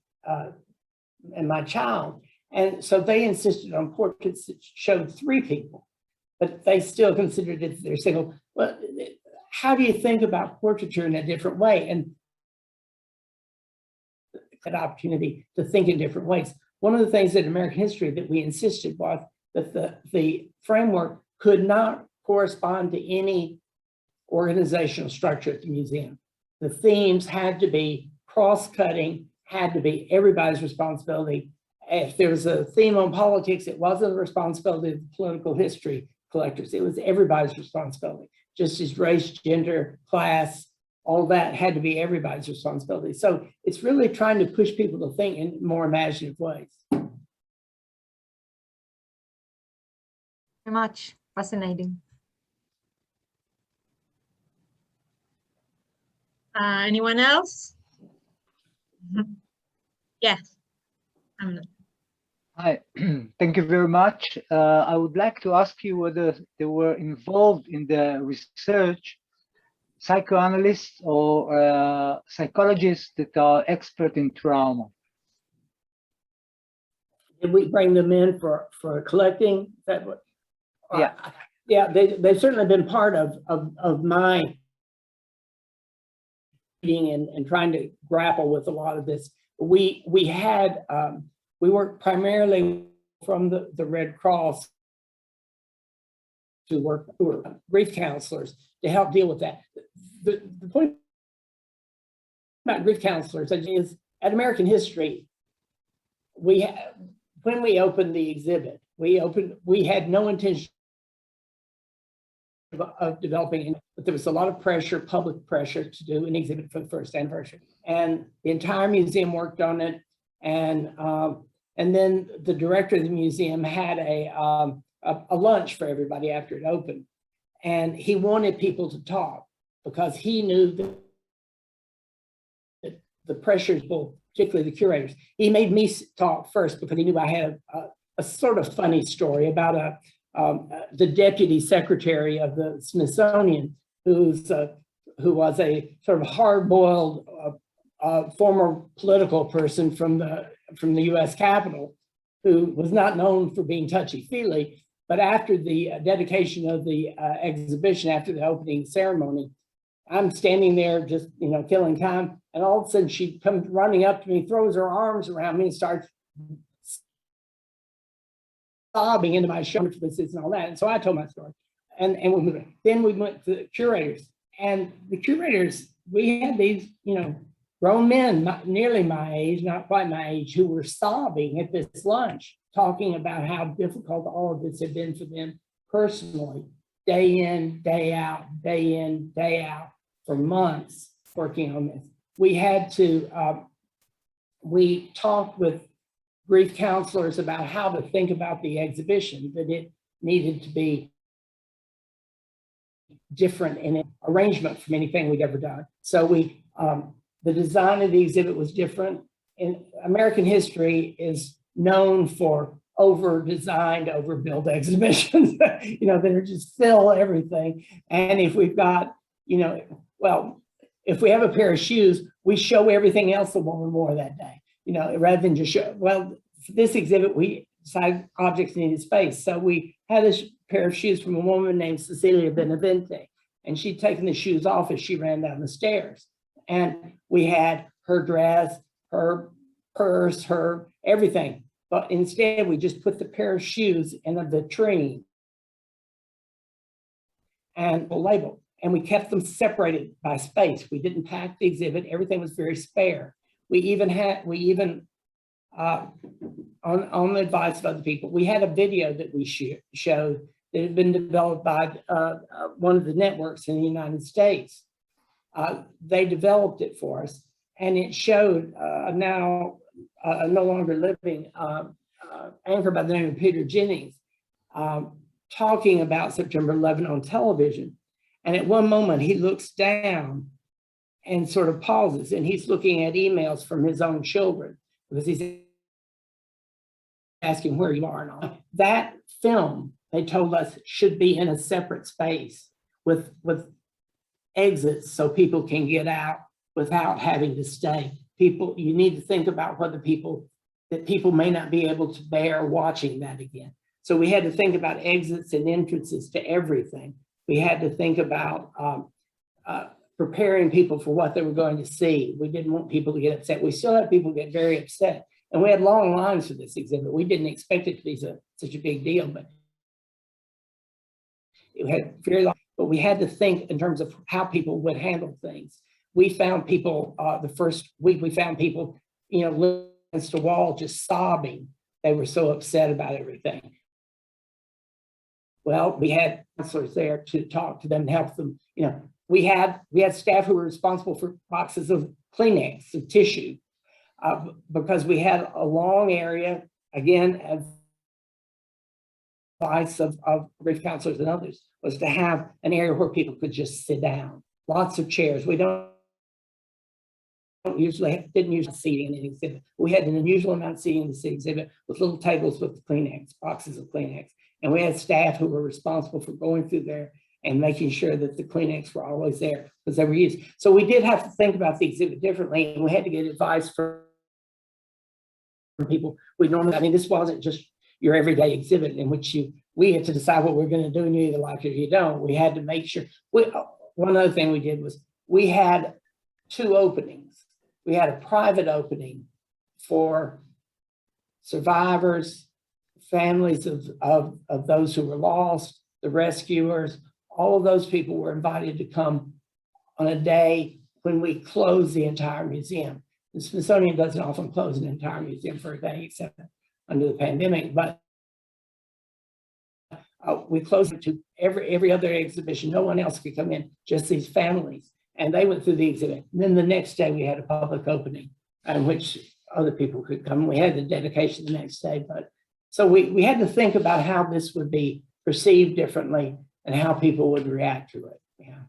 child. And so they insisted on portraits that showed 3 people, but they still considered it their single. Well, how do you think about portraiture in a different way? And that opportunity to think in different ways. One of the things in American history that we insisted was that the framework could not correspond to any organizational structure at the museum. The themes had to be cross-cutting, had to be everybody's responsibility. If there was a theme on politics, it wasn't the responsibility of the political history collectors. It was everybody's responsibility. Just as race, gender, class, all that had to be everybody's responsibility. So it's really trying to push people to think in more imaginative ways. Very much. Fascinating. Anyone else? Yes. Hi, thank you very much. I would like to ask you whether they were involved in the research psychoanalysts or psychologists that are expert in trauma. Did we bring them in for collecting? Is that what? Yeah. Yeah, they've certainly been part of my reading and trying to grapple with a lot of this. We worked primarily from the Red Cross who were grief counselors to help deal with that. The point about grief counselors is at American History, when we opened the exhibit, we had no intention of developing, but there was a lot of pressure, public pressure, to do an exhibit for the first anniversary. And the entire museum worked on it. And then the director of the museum had a lunch for everybody after it opened. And he wanted people to talk because he knew that the pressures, particularly the curators. He made me talk first because he knew I had a sort of funny story about the deputy secretary of the Smithsonian, whose who was a sort of hard-boiled former political person from the U.S. Capitol, who was not known for being touchy-feely, but after the dedication of the exhibition, after the opening ceremony, I'm standing there just, killing time, and all of a sudden she comes running up to me, throws her arms around me, and starts sobbing into my shoulder and all that. And so I told my story, and then we went to the curators, and the curators, we had these, grown men, not nearly my age, not quite my age, who were sobbing at this lunch, talking about how difficult all of this had been for them personally, day in, day out, for months working on this. We had to, we talked with grief counselors about how to think about the exhibition, that it needed to be different in arrangement from anything we'd ever done. So we, the design of the exhibit was different. And American history is known for over-designed, overbuilt exhibitions, that are just fill everything. And if we've got, well, if we have a pair of shoes, we show everything else the woman wore that day, rather than just show, well, for this exhibit, we decided objects needed space. So we had a pair of shoes from a woman named Cecilia Benavente, and she'd taken the shoes off as she ran down the stairs. And we had her dress, her purse, her everything. But instead, we just put the pair of shoes in a vitrine and a label. And we kept them separated by space. We didn't pack the exhibit. Everything was very spare. We even on the advice of other people, we had a video that we showed that had been developed by one of the networks in the United States. They developed it for us, and it showed now no longer living anchor by the name of Peter Jennings talking about September 11 on television. And at one moment he looks down and sort of pauses, and he's looking at emails from his own children because he's asking where you are and all. That film, they told us, should be in a separate space with exits so people can get out without having to stay. People, you need to think about whether people may not be able to bear watching that again. So we had to think about exits and entrances to everything. We had to think about preparing people for what they were going to see. We didn't want people to get upset. We still had people get very upset. And we had long lines for this exhibit. We didn't expect it to be such a big deal, but it had very long. But we had to think in terms of how people would handle things. We found people, the first week, we found people, against the wall just sobbing. They were so upset about everything. Well, we had counselors there to talk to them and help them. We had staff who were responsible for boxes of Kleenex, of tissue, because we had a long area, again, advice of grief counselors and others, was to have an area where people could just sit down. Lots of chairs. We didn't usually seating in an exhibit. We had an unusual amount of seating in this exhibit with little tables with Kleenex, boxes of Kleenex. And we had staff who were responsible for going through there and making sure that the Kleenex were always there because they were used. So we did have to think about the exhibit differently, and we had to get advice from people we normally, this wasn't just your everyday exhibit in which we had to decide what we're going to do, and you either like it or you don't. We had to make sure. One other thing we did was we had two openings. We had a private opening for survivors, families of those who were lost, the rescuers. All of those people were invited to come on a day when we closed the entire museum. The Smithsonian doesn't often close an entire museum for a day except under the pandemic, but we closed it to every other exhibition. No one else could come in, just these families. And they went through the exhibit. And then the next day we had a public opening in which other people could come. We had the dedication the next day, but so we had to think about how this would be perceived differently and how people would react to it. Yeah.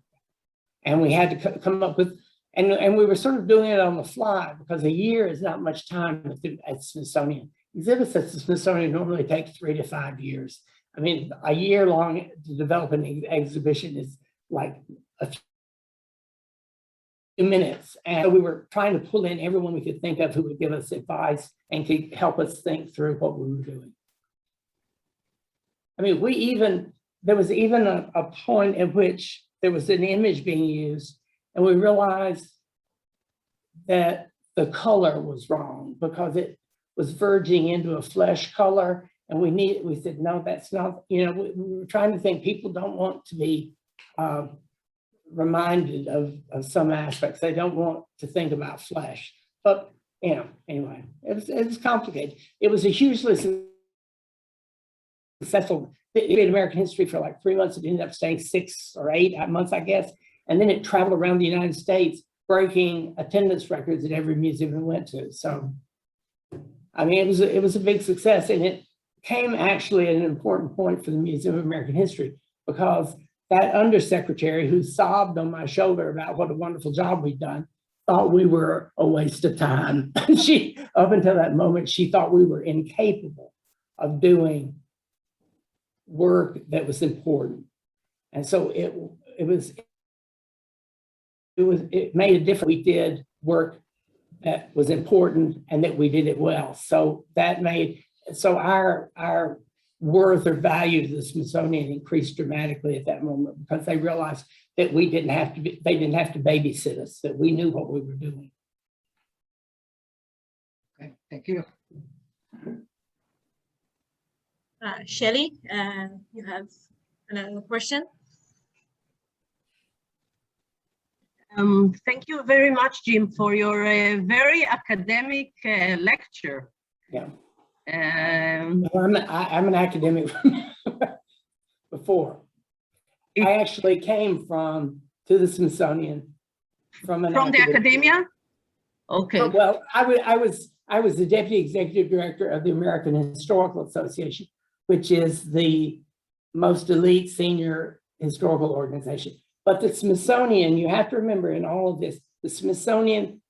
And we had to come up with, and we were sort of doing it on the fly because a year is not much time at Smithsonian. Exhibits at the Smithsonian normally take 3 to 5 years. I mean, a year long to develop an exhibition is like a minutes. And we were trying to pull in everyone we could think of who would give us advice and could help us think through what we were doing. I mean, there was even a point at which there was an image being used, and we realized that the color was wrong because it was verging into a flesh color. And we said, no, that's not, we were trying to think people don't want to be reminded of some aspects. They don't want to think about flesh. But, anyway, it was complicated. It was a hugely successful, it did American history for like 3 months. It ended up staying 6 or 8 months, I guess. And then it traveled around the United States, breaking attendance records at every museum it went to. So, I mean, it was a big success, and it came actually at an important point for the Museum of American History, because that undersecretary who sobbed on my shoulder about what a wonderful job we'd done thought we were a waste of time. Up until that moment, she thought we were incapable of doing work that was important. And so it made a difference. We did work that was important and that we did it well. So our worth or value to the Smithsonian increased dramatically at that moment, because they realized that they didn't have to babysit us, that we knew what we were doing. Okay, thank you. Shelley, you have another question? Thank you very much, Jim, for your very academic lecture. Yeah. Well, I'm an academic before. I actually came to the Smithsonian from the academia. Okay. Well, I was the deputy executive director of the American Historical Association, which is the most elite senior historical organization. But the Smithsonian, you have to remember in all of this, the Smithsonian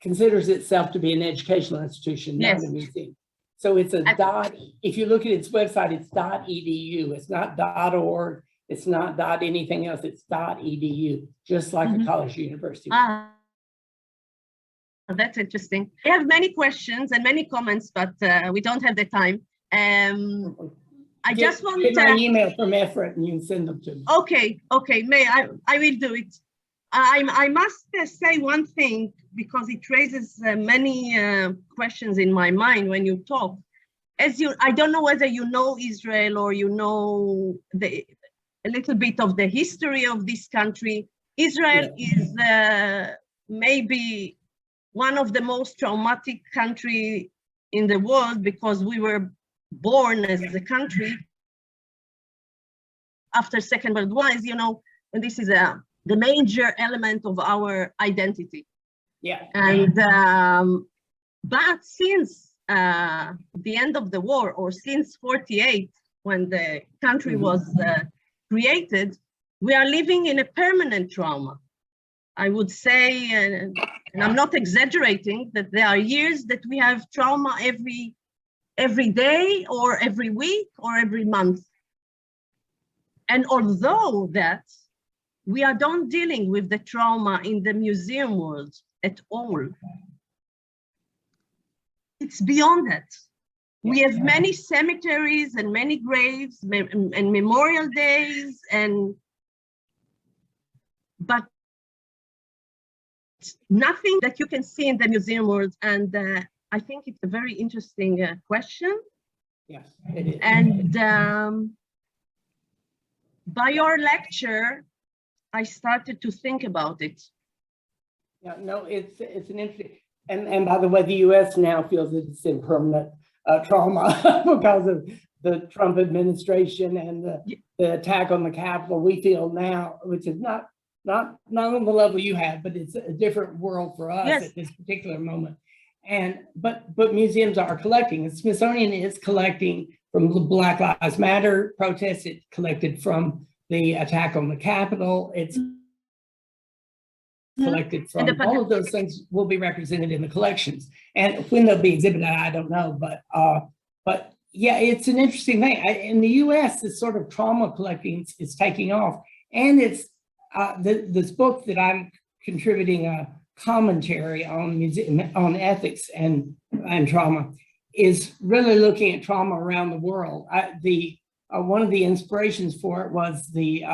considers itself to be an educational institution, not a museum. So it's if you look at its website, it's .edu. It's not .org. It's not anything else. It's .edu, just like a college or university. That's interesting. I have many questions and many comments, but we don't have the time. I just want to get my email from Efrat and you can send them to me. Okay, I will do it. I must say one thing, because it raises many questions in my mind when you talk. I don't know whether you know Israel or you know a little bit of the history of this country. Israel is maybe one of the most traumatic country in the world, because we were born as a country after Second World War, and this is the major element of our identity. Yeah. And but since the end of the war, or since 48, when the country was created, we are living in a permanent trauma. I would say, and I'm not exaggerating, that there are years that we have trauma every day or every week or every month. And although that, we are not dealing with the trauma in the museum world at all. It's beyond that. We have many cemeteries and many graves and memorial days, but nothing that you can see in the museum world. And I think it's a very interesting question. Yes, it is. And by your lecture, I started to think about it. Yeah, no, it's an interesting, and by the way, the U.S. now feels that it's in permanent trauma because of the Trump administration and the attack on the Capitol. We feel now, which is not on the level you have, but it's a different world for us at this particular moment. And but museums are collecting. The Smithsonian is collecting from the Black Lives Matter protests. It collected from the attack on the Capitol. It's collected from all of those things will be represented in the collections. And when they'll be exhibited, I don't know. But yeah, it's an interesting thing. In the U.S., this sort of trauma collecting is taking off, and it's this book that I'm contributing a commentary on ethics and trauma, is really looking at trauma around the world. One of the inspirations for it was the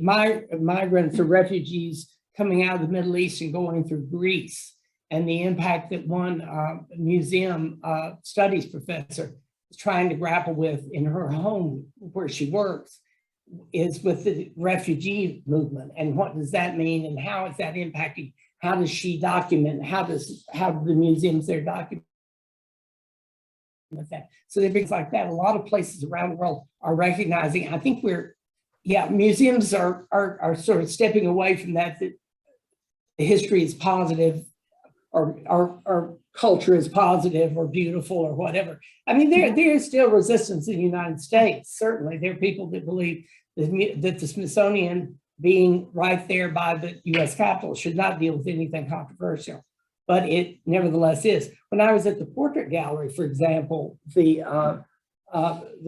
migrants or refugees coming out of the Middle East and going through Greece, and the impact that one museum studies professor is trying to grapple with in her home where she works is with the refugee movement, and what does that mean, and how is that impacting? How does she document? How do the museums there document with that? So there are things like that. A lot of places around the world are recognizing. I think museums are sort of stepping away from that the history is positive, or culture is positive or beautiful or whatever. I mean, there is still resistance in the United States. Certainly, there are people that believe that the Smithsonian, being right there by the U.S. Capitol, should not deal with anything controversial, but it nevertheless is. When I was at the Portrait Gallery, for example, the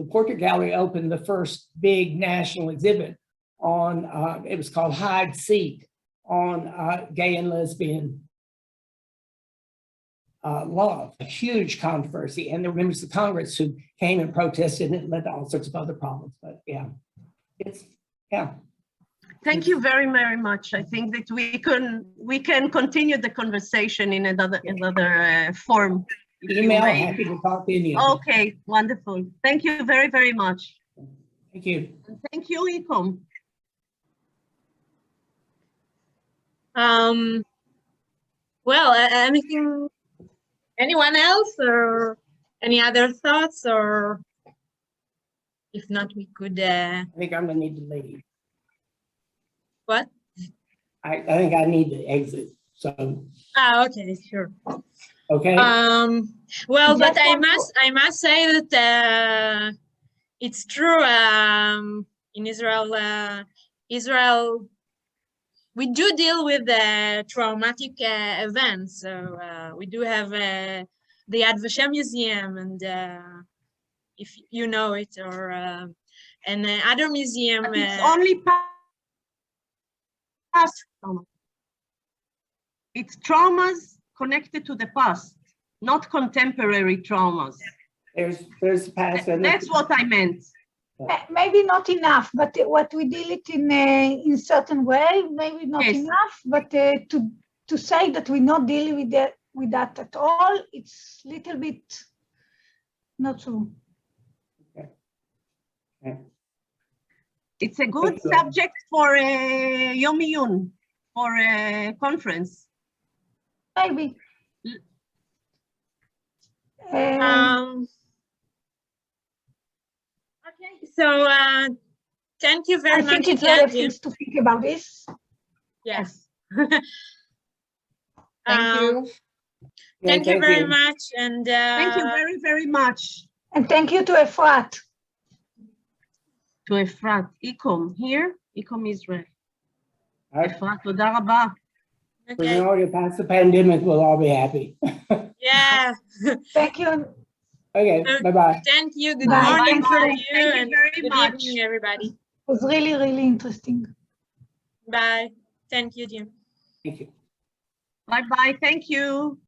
Portrait Gallery opened the first big national exhibit on, it was called Hide Seek, on gay and lesbian love, a huge controversy. And there were members of Congress who came and protested, and it led to all sorts of other problems. But yeah, Thank you very, very much. I think that we can continue the conversation in another form. Email, happy to talk to you. Okay, wonderful. Thank you very, very much. Thank you. And thank you, Ecom. Well, anyone else, or any other thoughts, or if not, we could. I think I'm gonna need to leave. What? I think I need to exit. So. Okay, sure. Okay. Well, but I must say that it's true. In Israel, we do deal with traumatic events. So we do have the Yad Vashem Museum, and if you know it, or and other museum. But it's only past trauma. It's traumas connected to the past, not contemporary traumas. There's the past. That's what I meant. Maybe not enough, but what we deal it in certain way, maybe not enough, but to say that we're not dealing with that at all, it's a little bit not true. Okay. It's a good subject for a Yom Iyun, for a conference. Maybe. Okay, so thank you very much. I think it's very things to think about this. Yes. Thank you. Thank you very much, and thank you very, very much. And thank you to Efrat. To Efrat, Ecom here, Ecom Israel. Efrat, תודה רבה. We know if past the pandemic, we'll all be happy. Yeah. Thank you. Okay, bye-bye. Thank you. Good Bye. morning for Bye. you, Thank you and very good much. evening, everybody. It was really, really interesting. Bye. Thank you, Jim. Thank you. Bye-bye, thank you.